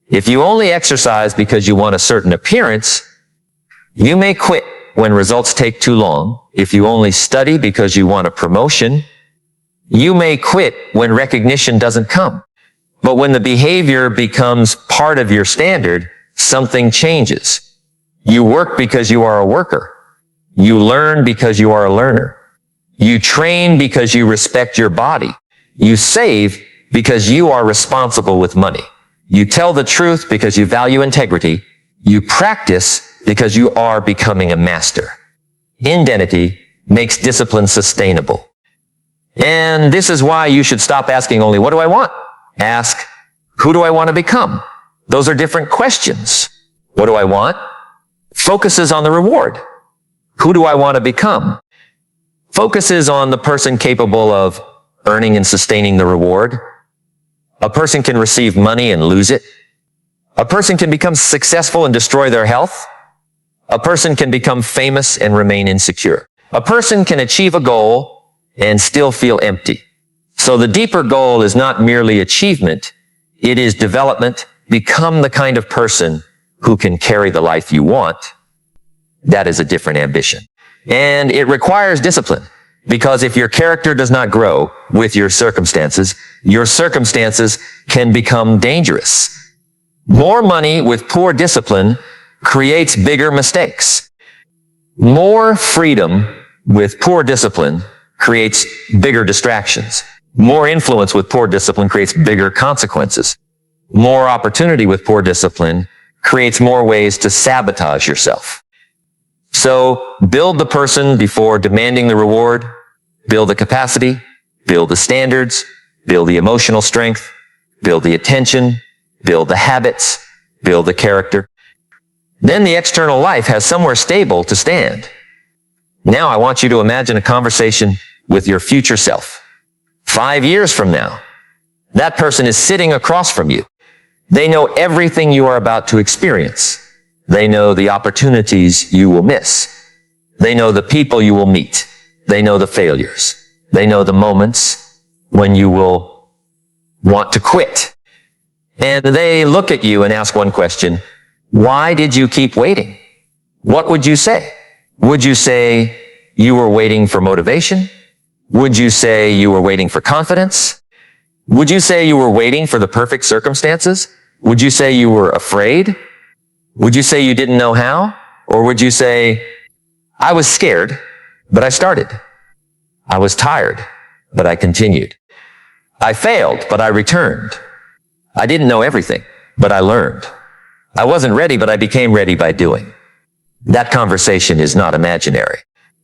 [SPEAKER 1] If you only exercise because you want a certain appearance, you may quit when results take too long. If you only study because you want a promotion, you may quit when recognition doesn't come. But when the behavior becomes part of your standard, something changes. You work because you are a worker. You learn because you are a learner. You train because you respect your body. You save because you are responsible with money. You tell the truth because you value integrity. You practice because you are becoming a master. Identity makes discipline sustainable. And this is why you should stop asking only, what do I want? Ask, who do I want to become? Those are different questions. What do I want? Focuses on the reward. Who do I want to become? Focuses on the person capable of earning and sustaining the reward. A person can receive money and lose it. A person can become successful and destroy their health. A person can become famous and remain insecure. A person can achieve a goal and still feel empty. So the deeper goal is not merely achievement. It is development. Become the kind of person who can carry the life you want. That is a different ambition. And it requires discipline. Because if your character does not grow with your circumstances can become dangerous. More money with poor discipline creates bigger mistakes. More freedom with poor discipline creates bigger distractions. More influence with poor discipline creates bigger consequences. More opportunity with poor discipline creates more ways to sabotage yourself. So build the person before demanding the reward. Build the capacity, build the standards, build the emotional strength, build the attention, build the habits, build the character. Then the external life has somewhere stable to stand. Now I want you to imagine a conversation with your future self. 5 years from now, that person is sitting across from you. They know everything you are about to experience. They know the opportunities you will miss. They know the people you will meet. They know the failures. They know the moments when you will want to quit. And they look at you and ask one question, why did you keep waiting? What would you say? Would you say you were waiting for motivation? Would you say you were waiting for confidence? Would you say you were waiting for the perfect circumstances? Would you say you were afraid? Would you say you didn't know how? Or would you say, I was scared, but I started. I was tired, but I continued. I failed, but I returned. I didn't know everything, but I learned. I wasn't ready, but I became ready by doing. That conversation is not imaginary.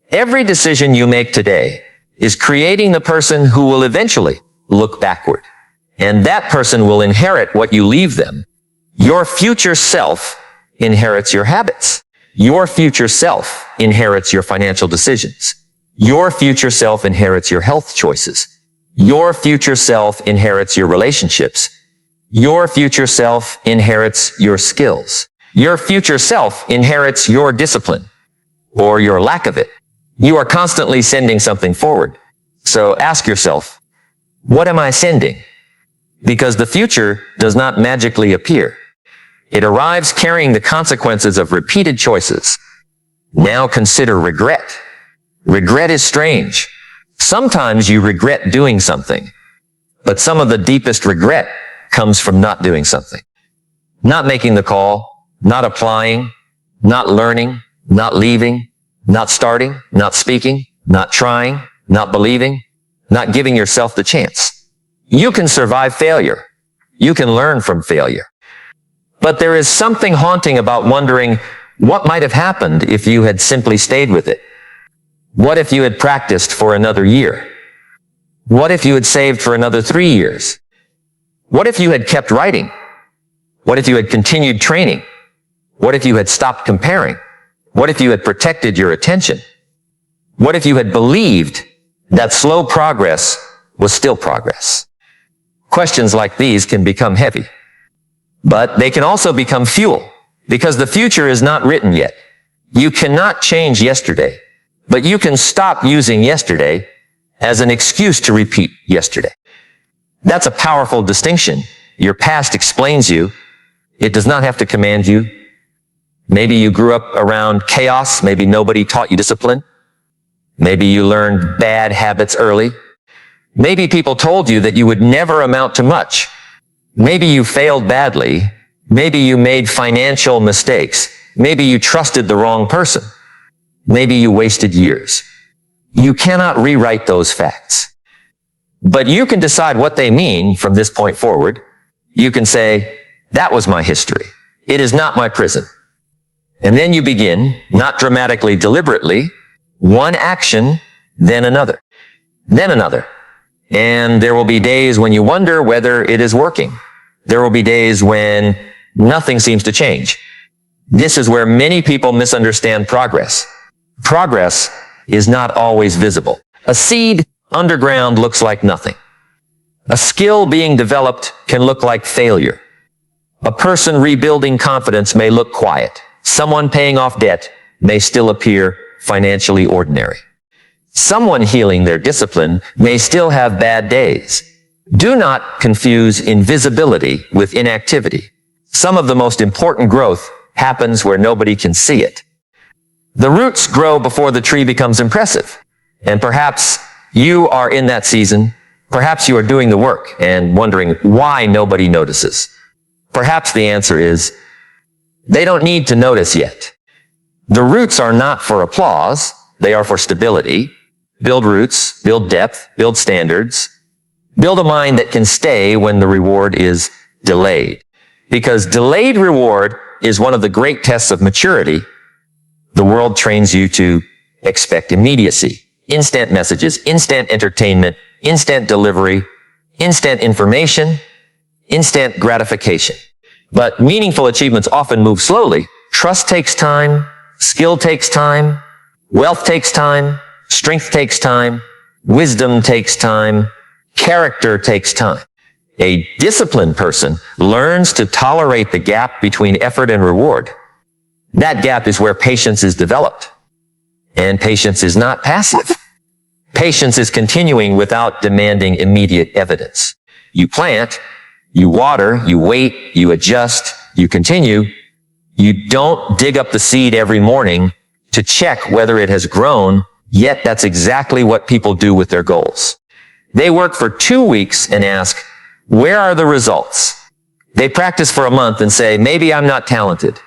[SPEAKER 1] Every decision you make today is creating the person who will eventually look backward. And that person will inherit what you leave them. Your future self inherits your habits. Your future self inherits your financial decisions. Your future self inherits your health choices. Your future self inherits your relationships. Your future self inherits your skills. Your future self inherits your discipline or your lack of it. You are constantly sending something forward. So ask yourself, what am I sending? Because the future does not magically appear. It arrives carrying the consequences of repeated choices. Now consider regret. Regret is strange. Sometimes you regret doing something, but some of the deepest regret comes from not doing something. Not making the call, not applying, not learning, not leaving, not starting, not speaking, not trying, not believing, not giving yourself the chance. You can survive failure. You can learn from failure. But there is something haunting about wondering what might have happened if you had simply stayed with it. What if you had practiced for another year? What if you had saved for another 3 years? What if you had kept writing? What if you had continued training? What if you had stopped comparing? What if you had protected your attention? What if you had believed that slow progress was still progress? Questions like these can become heavy, but they can also become fuel, because the future is not written yet. You cannot change yesterday, but you can stop using yesterday as an excuse to repeat yesterday. That's a powerful distinction. Your past explains you. It does not have to command you. Maybe you grew up around chaos. Maybe nobody taught you discipline. Maybe you learned bad habits early. Maybe people told you that you would never amount to much. Maybe you failed badly. Maybe you made financial mistakes. Maybe you trusted the wrong person. Maybe you wasted years. You cannot rewrite those facts. But you can decide what they mean from this point forward. You can say, that was my history. It is not my prison. And then you begin, not dramatically, deliberately, one action, then another, then another. And there will be days when you wonder whether it is working. There will be days when nothing seems to change. This is where many people misunderstand progress. Progress is not always visible. A seed underground looks like nothing. A skill being developed can look like failure. A person rebuilding confidence may look quiet. Someone paying off debt may still appear financially ordinary. Someone healing their discipline may still have bad days. Do not confuse invisibility with inactivity. Some of the most important growth happens where nobody can see it. The roots grow before the tree becomes impressive. And perhaps you are in that season. Perhaps you are doing the work and wondering why nobody notices. Perhaps the answer is, they don't need to notice yet. The roots are not for applause. They are for stability. Build roots, build depth, build standards. Build a mind that can stay when the reward is delayed. Because delayed reward is one of the great tests of maturity. The world trains you to expect immediacy, instant messages, instant entertainment, instant delivery, instant information, instant gratification. But meaningful achievements often move slowly. Trust takes time. Skill takes time. Wealth takes time. Strength takes time. Wisdom takes time. Character takes time. A disciplined person learns to tolerate the gap between effort and reward. That gap is where patience is developed. And patience is not passive. Patience is continuing without demanding immediate evidence. You plant, you water, you wait, you adjust, you continue. You don't dig up the seed every morning to check whether it has grown, yet that's exactly what people do with their goals. They work for 2 weeks and ask, where are the results? They practice for a month and say, maybe I'm not talented.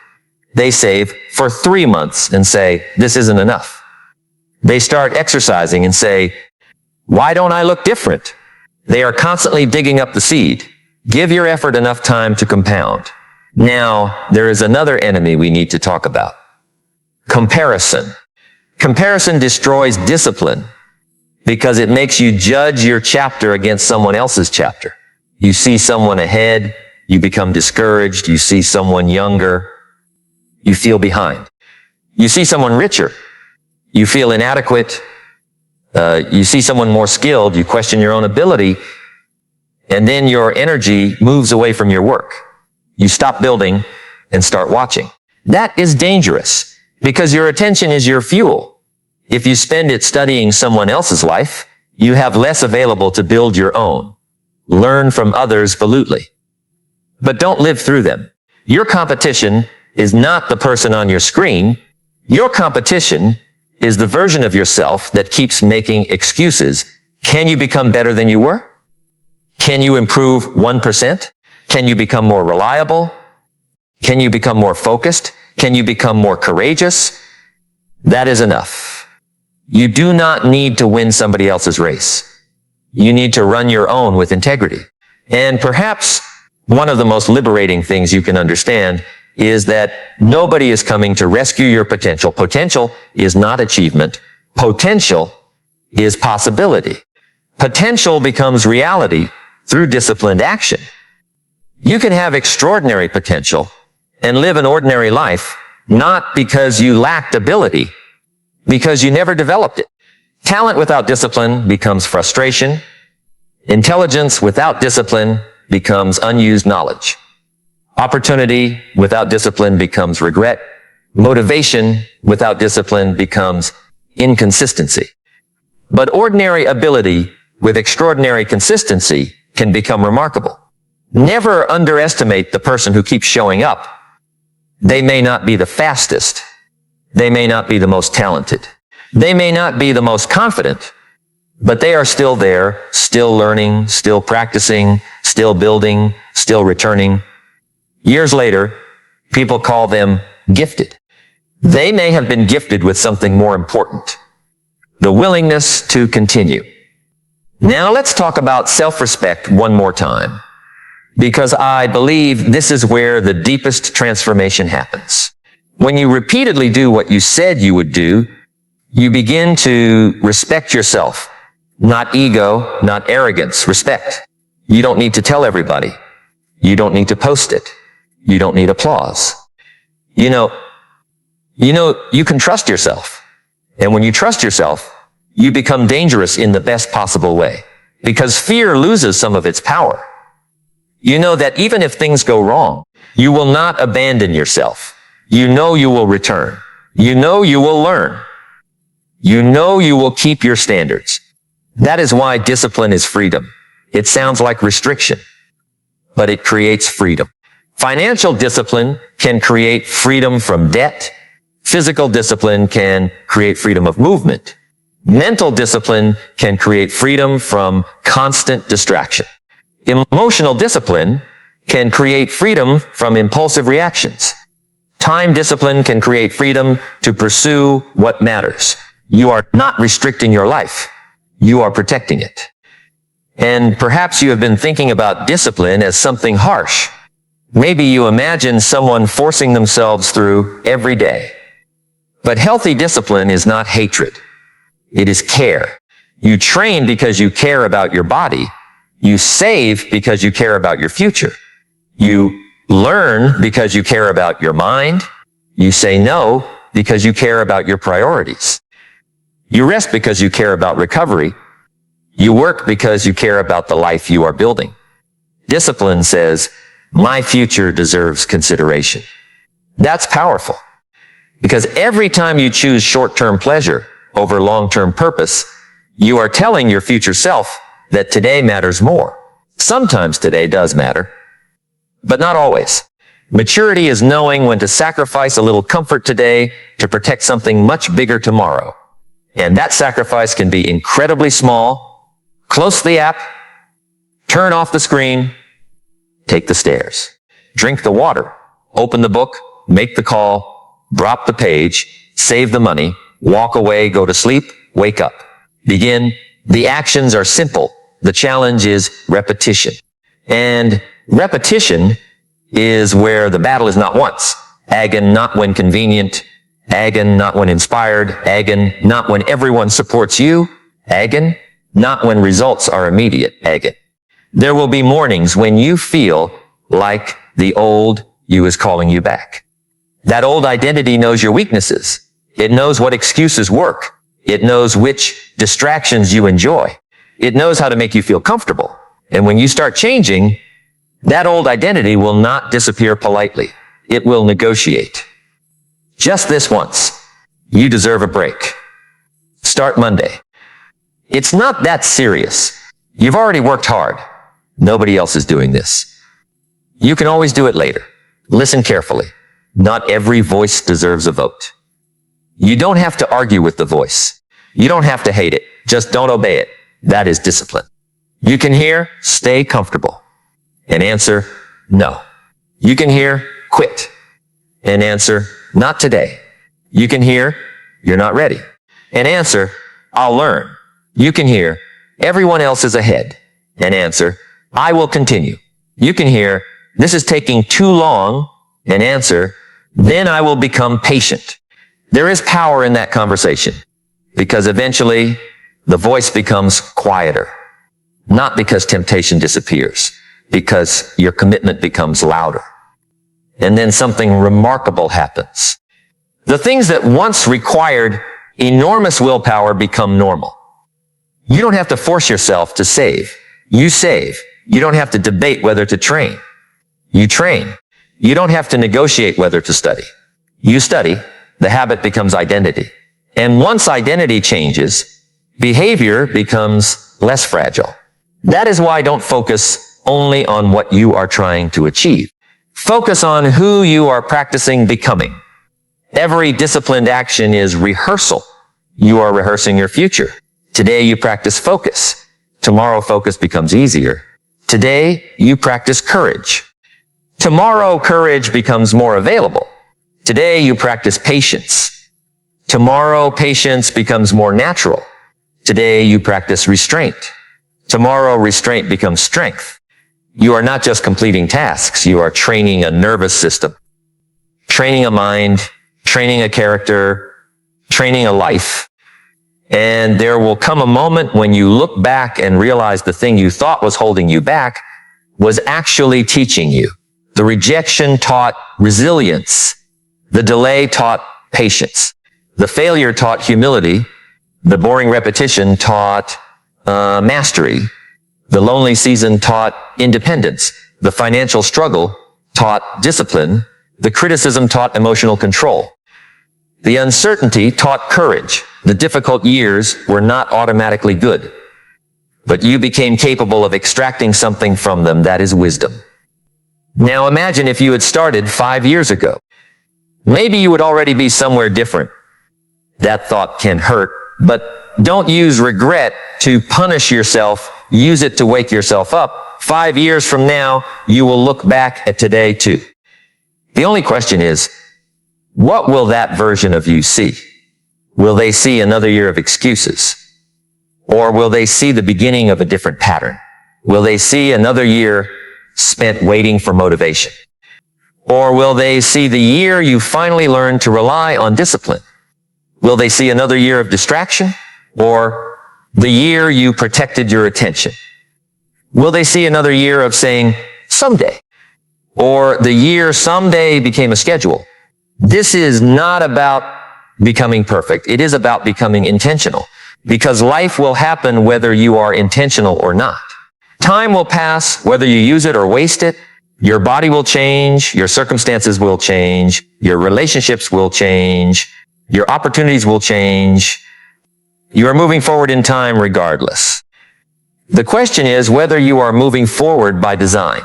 [SPEAKER 1] They save for 3 months and say, this isn't enough. They start exercising and say, why don't I look different? They are constantly digging up the seed. Give your effort enough time to compound. Now, there is another enemy we need to talk about. Comparison. Comparison destroys discipline because it makes you judge your chapter against someone else's chapter. You see someone ahead, you become discouraged. You see someone younger, you feel behind. You see someone richer, you feel inadequate. You see someone more skilled, you question your own ability, and then your energy moves away from your work. You stop building and start watching. That is dangerous because your attention is your fuel. If you spend it studying someone else's life, you have less available to build your own. Learn from others volutely, but don't live through them. Your competition is not the person on your screen. Your competition is the version of yourself that keeps making excuses. Can you become better than you were? Can you improve 1%? Can you become more reliable? Can you become more focused? Can you become more courageous? That is enough. You do not need to win somebody else's race. You need to run your own with integrity. And perhaps One of the most liberating things you can understand is that nobody is coming to rescue your potential. Potential is not achievement. Potential is possibility. Potential becomes reality through disciplined action. You can have extraordinary potential and live an ordinary life, not because you lacked ability, because you never developed it. Talent without discipline becomes frustration. Intelligence without discipline becomes unused knowledge. Opportunity without discipline becomes regret. Motivation without discipline becomes inconsistency. But ordinary ability with extraordinary consistency can become remarkable. Never underestimate the person who keeps showing up. They may not be the fastest. They may not be the most talented. They may not be the most confident, but they are still there, still learning, still practicing, still building, still returning. Years later, people call them gifted. They may have been gifted with something more important, the willingness to continue. Now let's talk about self-respect one more time, because I believe this is where the deepest transformation happens. When you repeatedly do what you said you would do, you begin to respect yourself. Not ego, not arrogance, respect. You don't need to tell everybody. You don't need to post it. You don't need applause. You can trust yourself. And when you trust yourself, you become dangerous in the best possible way, because fear loses some of its power. You know that even if things go wrong, you will not abandon yourself. You know you will return. You know you will learn. You know you will keep your standards. That is why discipline is freedom. It sounds like restriction, but it creates freedom. Financial discipline can create freedom from debt. Physical discipline can create freedom of movement. Mental discipline can create freedom from constant distraction. Emotional discipline can create freedom from impulsive reactions. Time discipline can create freedom to pursue what matters. You are not restricting your life. You are protecting it. And perhaps you have been thinking about discipline as something harsh. Maybe you imagine someone forcing themselves through every day. But healthy discipline is not hatred. It is care. You train because you care about your body. You save because you care about your future. You learn because you care about your mind. You say no because you care about your priorities. You rest because you care about recovery. You work because you care about the life you are building. Discipline says, my future deserves consideration. That's powerful, because every time you choose short-term pleasure over long-term purpose, you are telling your future self that today matters more. Sometimes today does matter, but not always. Maturity is knowing when to sacrifice a little comfort today to protect something much bigger tomorrow. And that sacrifice can be incredibly small. Close the app, turn off the screen, take the stairs, drink the water, open the book, make the call, drop the page, save the money, walk away, go to sleep, wake up, begin. The actions are simple. The challenge is repetition. And repetition is where the battle is not once. Agon, not when convenient. Agon, not when inspired. Agon, not when everyone supports you. Agon, not when results are immediate. Agon. There will be mornings when you feel like the old you is calling you back. That old identity knows your weaknesses. It knows what excuses work. It knows which distractions you enjoy. It knows how to make you feel comfortable. And when you start changing, that old identity will not disappear politely. It will negotiate. Just this once. You deserve a break. Start Monday. It's not that serious. You've already worked hard. Nobody else is doing this. You can always do it later. Listen carefully. Not every voice deserves a vote. You don't have to argue with the voice. You don't have to hate it. Just don't obey it. That is discipline. You can hear, stay comfortable, and answer, no. You can hear, quit, and answer, not today. You can hear, you're not ready, and answer, I'll learn. You can hear, everyone else is ahead, and answer, I will continue. You can hear, This is taking too long, and answer, then I will become patient. There is power in that conversation, because eventually the voice becomes quieter. Not because temptation disappears, because your commitment becomes louder. And then something remarkable happens. The things that once required enormous willpower become normal. You don't have to force yourself to save. You save. You don't have to debate whether to train. You train. You don't have to negotiate whether to study. You study. The habit becomes identity. And once identity changes, behavior becomes less fragile. That is why don't focus only on what you are trying to achieve. Focus on who you are practicing becoming. Every disciplined action is rehearsal. You are rehearsing your future. Today you practice focus. Tomorrow focus becomes easier. Today you practice courage. Tomorrow courage becomes more available. Today you practice patience. Tomorrow patience becomes more natural. Today you practice restraint. Tomorrow restraint becomes strength. You are not just completing tasks, you are training a nervous system, training a mind, training a character, training a life. And there will come a moment when you look back and realize the thing you thought was holding you back was actually teaching you. The rejection taught resilience. The delay taught patience. The failure taught humility. The boring repetition taught mastery. The lonely season taught independence. The financial struggle taught discipline. The criticism taught emotional control. The uncertainty taught courage. The difficult years were not automatically good, but you became capable of extracting something from them that is wisdom. Now imagine if you had started 5 years ago. Maybe you would already be somewhere different. That thought can hurt, but don't use regret to punish yourself. Use it to wake yourself up. 5 years from now, you will look back at today too. The only question is, what will that version of you see? Will they see another year of excuses? Or will they see the beginning of a different pattern? Will they see another year spent waiting for motivation? Or will they see the year you finally learned to rely on discipline? Will they see another year of distraction? Or the year you protected your attention? Will they see another year of saying, someday? Or the year someday became a schedule? This is not about becoming perfect. It is about becoming intentional. Because life will happen whether you are intentional or not. Time will pass whether you use it or waste it. Your body will change. Your circumstances will change. Your relationships will change. Your opportunities will change. You are moving forward in time regardless. The question is whether you are moving forward by design.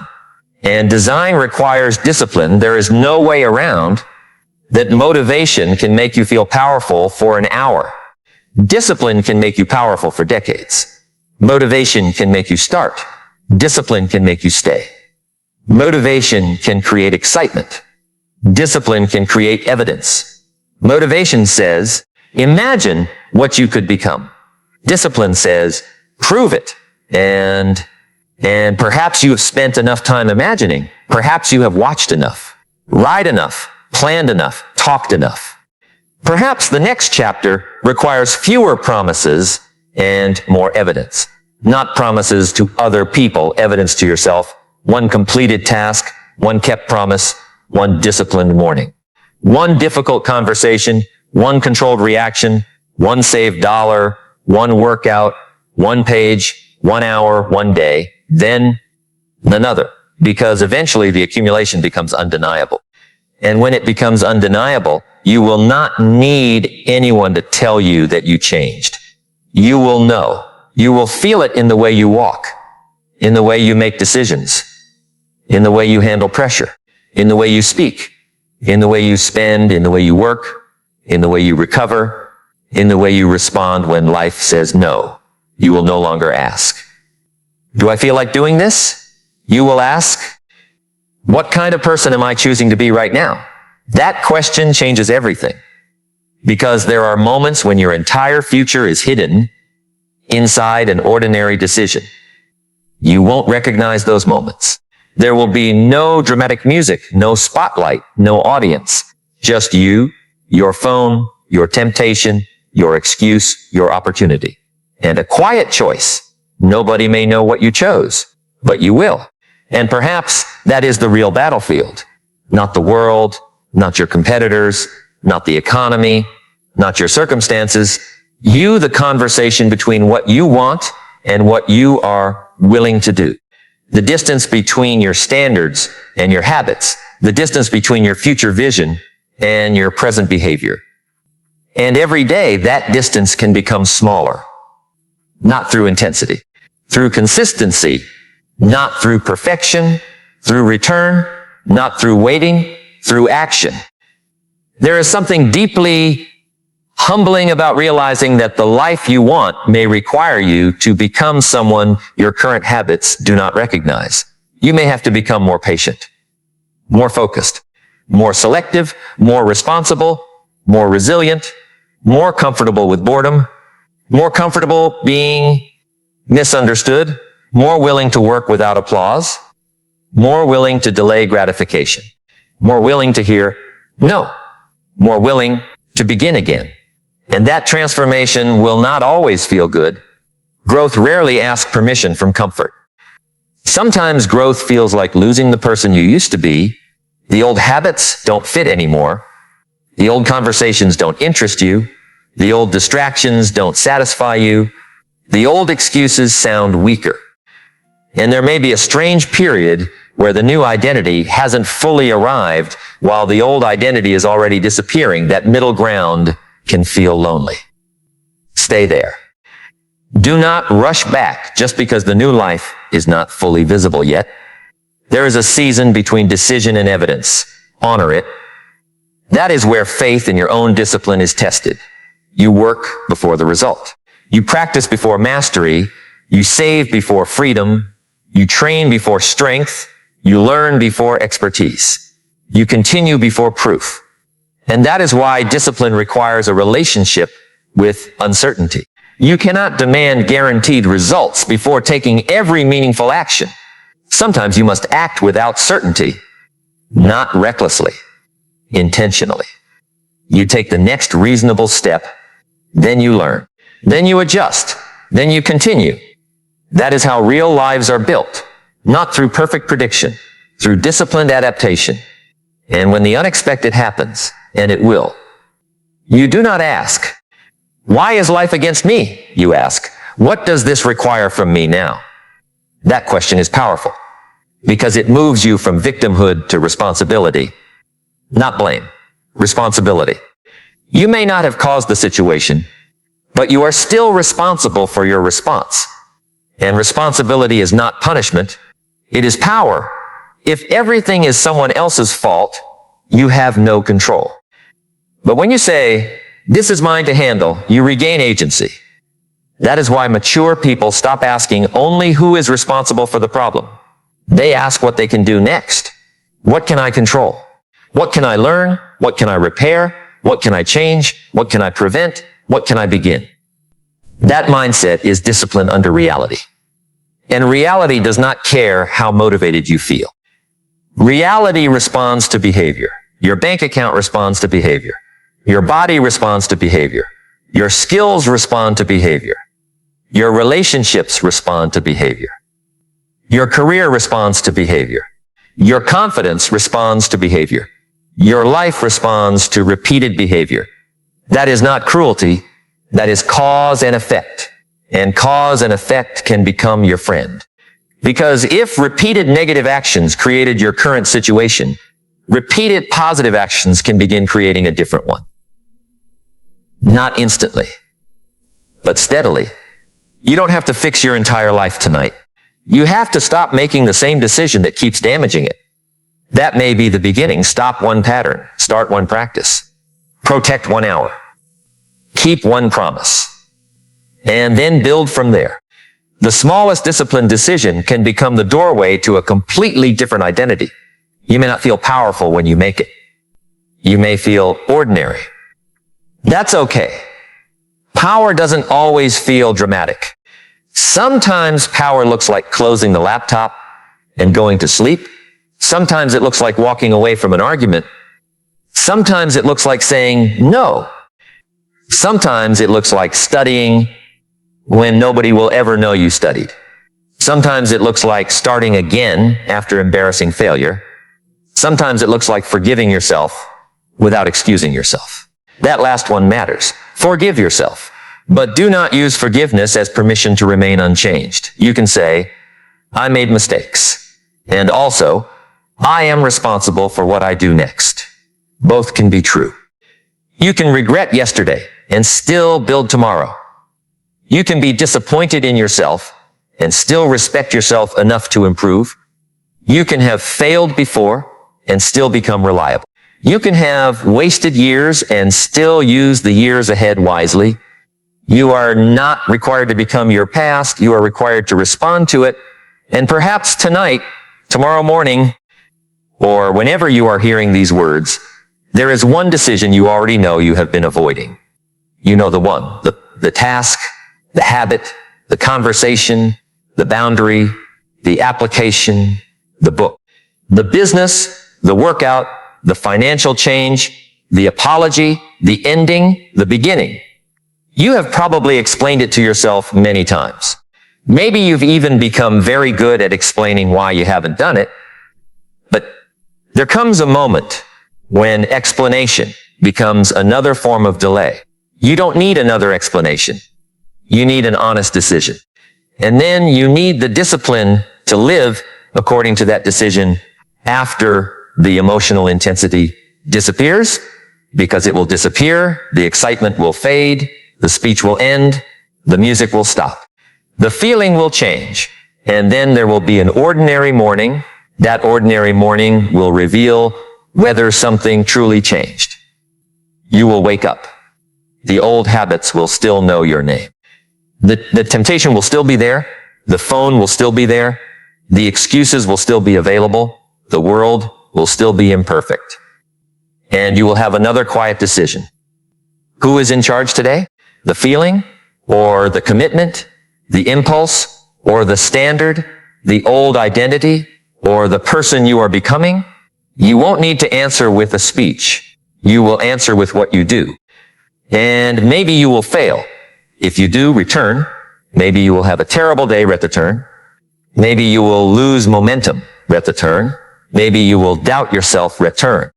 [SPEAKER 1] And design requires discipline. There is no way around that motivation can make you feel powerful for an hour. Discipline can make you powerful for decades. Motivation can make you start. Discipline can make you stay. Motivation can create excitement. Discipline can create evidence. Motivation says, imagine what you could become. Discipline says, prove it. And perhaps you have spent enough time imagining. Perhaps you have watched enough, read enough, planned enough, talked enough. Perhaps the next chapter requires fewer promises and more evidence. Not promises to other people, evidence to yourself. One completed task, one kept promise, one disciplined morning. One difficult conversation, one controlled reaction, one saved dollar, one workout, one page, 1 hour, 1 day, then another. Because eventually the accumulation becomes undeniable. And when it becomes undeniable, you will not need anyone to tell you that you changed. You will know. You will feel it in the way you walk, in the way you make decisions, in the way you handle pressure, in the way you speak, in the way you spend, in the way you work, in the way you recover, in the way you respond when life says no. You will no longer ask, do I feel like doing this? You will ask, what kind of person am I choosing to be right now? That question changes everything. Because there are moments when your entire future is hidden inside an ordinary decision. You won't recognize those moments. There will be no dramatic music, no spotlight, no audience. Just you, your phone, your temptation, your excuse, your opportunity. And a quiet choice. Nobody may know what you chose, but you will. And perhaps that is the real battlefield. Not the world, not your competitors, not the economy, not your circumstances. You, the conversation between what you want and what you are willing to do. The distance between your standards and your habits. The distance between your future vision and your present behavior. And every day, that distance can become smaller. Not through intensity. Through consistency. Not through perfection. Through return. Not through waiting. Through action. There is something deeply humbling about realizing that the life you want may require you to become someone your current habits do not recognize. You may have to become more patient, more focused, more selective, more responsible, more resilient, more comfortable with boredom, more comfortable being misunderstood, more willing to work without applause, more willing to delay gratification, more willing to hear no, more willing to begin again. And that transformation will not always feel good. Growth rarely asks permission from comfort. Sometimes growth feels like losing the person you used to be. The old habits don't fit anymore. The old conversations don't interest you. The old distractions don't satisfy you. The old excuses sound weaker. And there may be a strange period where the new identity hasn't fully arrived while the old identity is already disappearing. That middle ground can feel lonely. Stay there. Do not rush back just because the new life is not fully visible yet. There is a season between decision and evidence. Honor it. That is where faith in your own discipline is tested. You work before the result. You practice before mastery. You save before freedom. You train before strength. You learn before expertise. You continue before proof. And that is why discipline requires a relationship with uncertainty. You cannot demand guaranteed results before taking every meaningful action. Sometimes you must act without certainty, not recklessly, intentionally. You take the next reasonable step, then you learn, then you adjust, then you continue. That is how real lives are built, not through perfect prediction, through disciplined adaptation. And when the unexpected happens, and it will, you do not ask, why is life against me? You ask, what does this require from me now? That question is powerful because it moves you from victimhood to responsibility, not blame, responsibility. You may not have caused the situation, but you are still responsible for your response. And responsibility is not punishment. It is power. If everything is someone else's fault, you have no control. But when you say, this is mine to handle, you regain agency. That is why mature people stop asking only who is responsible for the problem. They ask what they can do next. What can I control? What can I learn? What can I repair? What can I change? What can I prevent? What can I begin? That mindset is discipline under reality. And reality does not care how motivated you feel. Reality responds to behavior. Your bank account responds to behavior. Your body responds to behavior. Your skills respond to behavior. Your relationships respond to behavior. Your career responds to behavior. Your confidence responds to behavior. Your life responds to repeated behavior. That is not cruelty. That is cause and effect. And cause and effect can become your friend. Because if repeated negative actions created your current situation, repeated positive actions can begin creating a different one. Not instantly, but steadily. You don't have to fix your entire life tonight. You have to stop making the same decision that keeps damaging it. That may be the beginning. Stop one pattern. Start one practice. Protect 1 hour. Keep one promise. And then build from there. The smallest disciplined decision can become the doorway to a completely different identity. You may not feel powerful when you make it. You may feel ordinary. That's okay. Power doesn't always feel dramatic. Sometimes power looks like closing the laptop and going to sleep. Sometimes it looks like walking away from an argument. Sometimes it looks like saying no. Sometimes it looks like studying when nobody will ever know you studied. Sometimes it looks like starting again after embarrassing failure. Sometimes it looks like forgiving yourself without excusing yourself. That last one matters. Forgive yourself. But do not use forgiveness as permission to remain unchanged. You can say, I made mistakes. And also, I am responsible for what I do next. Both can be true. You can regret yesterday and still build tomorrow. You can be disappointed in yourself and still respect yourself enough to improve. You can have failed before and still become reliable. You can have wasted years and still use the years ahead wisely. You are not required to become your past. You are required to respond to it. And perhaps tonight, tomorrow morning, or whenever you are hearing these words, there is one decision you already know you have been avoiding. You know the one, the task, the habit, the conversation, the boundary, the application, the book, the business, the workout, the financial change, the apology, the ending, the beginning. You have probably explained it to yourself many times. Maybe you've even become very good at explaining why you haven't done it, but there comes a moment when explanation becomes another form of delay. You don't need another explanation. You need an honest decision. And then you need the discipline to live according to that decision after the emotional intensity disappears, because it will disappear, the excitement will fade, the speech will end, the music will stop. The feeling will change, and then there will be an ordinary morning. That ordinary morning will reveal whether something truly changed. You will wake up. The old habits will still know your name. The temptation will still be there. The phone will still be there. The excuses will still be available. The world will still be imperfect. And you will have another quiet decision. Who is in charge today? The feeling, or the commitment, the impulse, or the standard, the old identity, or the person you are becoming? You won't need to answer with a speech. You will answer with what you do. And maybe you will fail. If you do, return. Maybe you will have a terrible day, return. Maybe you will lose momentum, return. Maybe you will doubt yourself, return.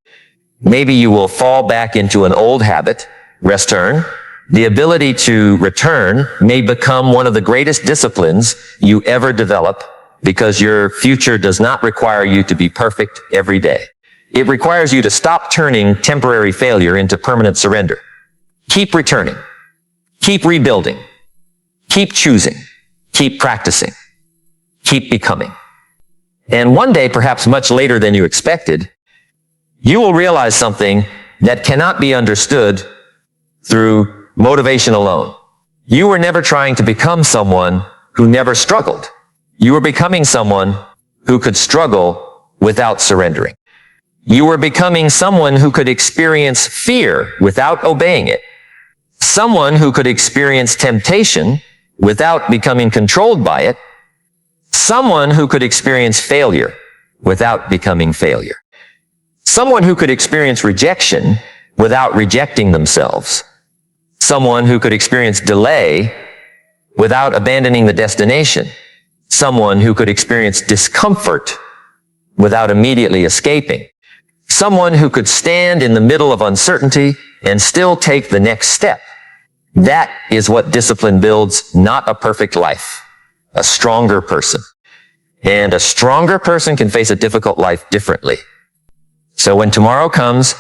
[SPEAKER 1] Maybe you will fall back into an old habit, return. The ability to return may become one of the greatest disciplines you ever develop, because your future does not require you to be perfect every day. It requires you to stop turning temporary failure into permanent surrender. Keep returning. Keep rebuilding. Keep choosing. Keep practicing. Keep becoming. And one day, perhaps much later than you expected, you will realize something that cannot be understood through motivation alone. You were never trying to become someone who never struggled. You were becoming someone who could struggle without surrendering. You were becoming someone who could experience fear without obeying it. Someone who could experience temptation without becoming controlled by it. Someone who could experience failure without becoming failure. Someone who could experience rejection without rejecting themselves. Someone who could experience delay without abandoning the destination. Someone who could experience discomfort without immediately escaping. Someone who could stand in the middle of uncertainty and still take the next step. That is what discipline builds, not a perfect life. A stronger person. And a stronger person can face a difficult life differently. So when tomorrow comes,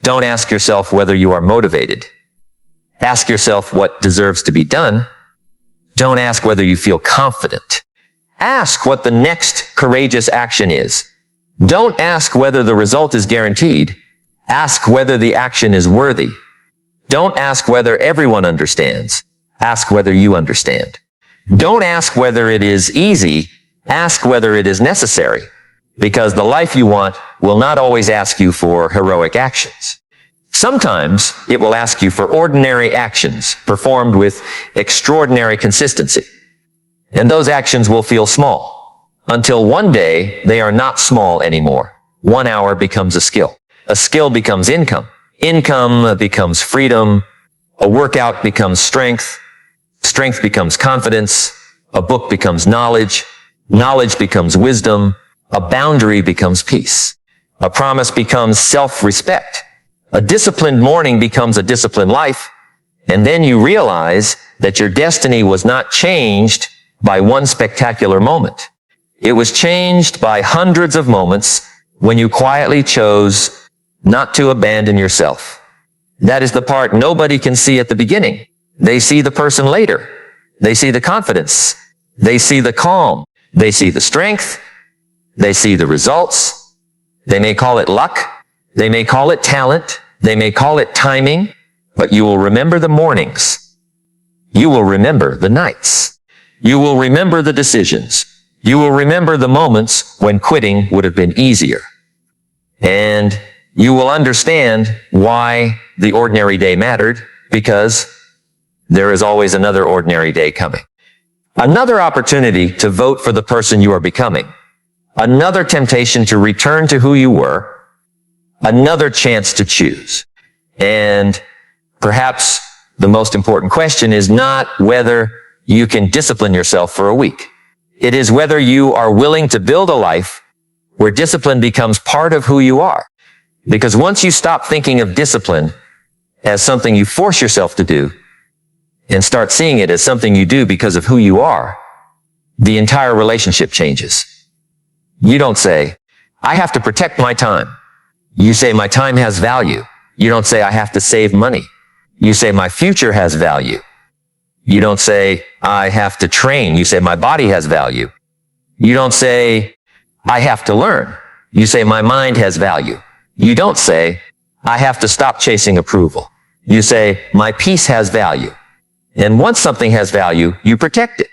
[SPEAKER 1] don't ask yourself whether you are motivated. Ask yourself what deserves to be done. Don't ask whether you feel confident. Ask what the next courageous action is. Don't ask whether the result is guaranteed. Ask whether the action is worthy. Don't ask whether everyone understands. Ask whether you understand. Don't ask whether it is easy. Ask whether it is necessary. Because the life you want will not always ask you for heroic actions. Sometimes it will ask you for ordinary actions performed with extraordinary consistency. And those actions will feel small, until one day they are not small anymore. 1 hour becomes a skill. A skill becomes income. Income becomes freedom. A workout becomes strength. Strength becomes confidence. A book becomes knowledge. Knowledge becomes wisdom. A boundary becomes peace. A promise becomes self-respect. A disciplined morning becomes a disciplined life. And then you realize that your destiny was not changed by one spectacular moment. It was changed by hundreds of moments when you quietly chose not to abandon yourself. That is the part nobody can see at the beginning. They see the person later. They see the confidence. They see the calm. They see the strength. They see the results. They may call it luck. They may call it talent. They may call it timing. But you will remember the mornings. You will remember the nights. You will remember the decisions. You will remember the moments when quitting would have been easier. And you will understand why the ordinary day mattered, because there is always another ordinary day coming. Another opportunity to vote for the person you are becoming. Another temptation to return to who you were. Another chance to choose. And perhaps the most important question is not whether you can discipline yourself for a week. It is whether you are willing to build a life where discipline becomes part of who you are. Because once you stop thinking of discipline as something you force yourself to do and start seeing it as something you do because of who you are, the entire relationship changes. You don't say, I have to protect my time. You say, my time has value. You don't say, I have to save money. You say, my future has value. You don't say, I have to train. You say, my body has value. You don't say, I have to learn. You say, my mind has value. You don't say, I have to stop chasing approval. You say, my peace has value. And once something has value, you protect it.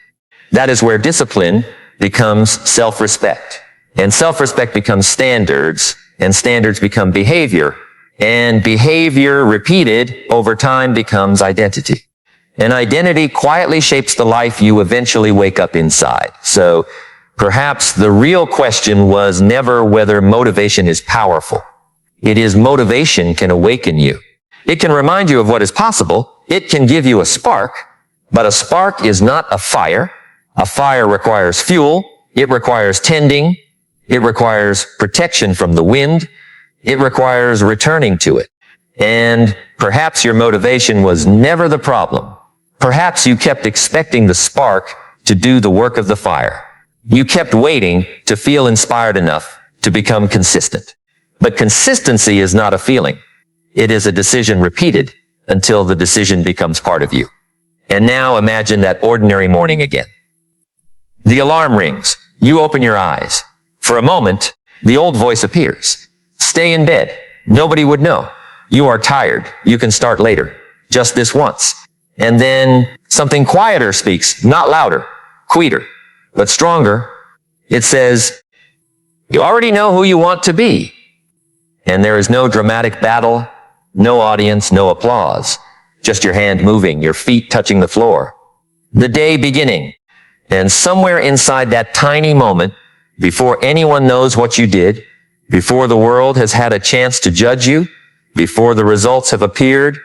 [SPEAKER 1] That is where discipline becomes self-respect. And self-respect becomes standards, and standards become behavior. And behavior repeated over time becomes identity. And identity quietly shapes the life you eventually wake up inside. So perhaps the real question was never whether motivation is powerful. It is motivation can awaken you. It can remind you of what is possible. It can give you a spark, but a spark is not a fire. A fire requires fuel. It requires tending. It requires protection from the wind. It requires returning to it. And perhaps your motivation was never the problem. Perhaps you kept expecting the spark to do the work of the fire. You kept waiting to feel inspired enough to become consistent. But consistency is not a feeling. It is a decision repeated until the decision becomes part of you. And now imagine that ordinary morning again. The alarm rings. You open your eyes. For a moment, the old voice appears. Stay in bed. Nobody would know. You are tired. You can start later. Just this once. And then something quieter speaks, not louder, quieter, but stronger. It says, you already know who you want to be. And there is no dramatic battle, no audience, no applause. Just your hand moving, your feet touching the floor. The day beginning. And somewhere inside that tiny moment, before anyone knows what you did, before the world has had a chance to judge you, before the results have appeared,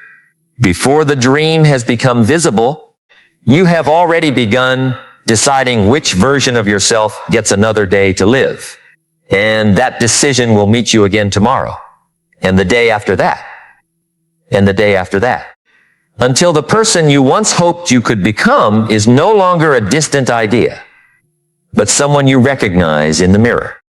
[SPEAKER 1] before the dream has become visible, you have already begun deciding which version of yourself gets another day to live. And that decision will meet you again tomorrow, and the day after that, and the day after that, until the person you once hoped you could become is no longer a distant idea, but someone you recognize in the mirror.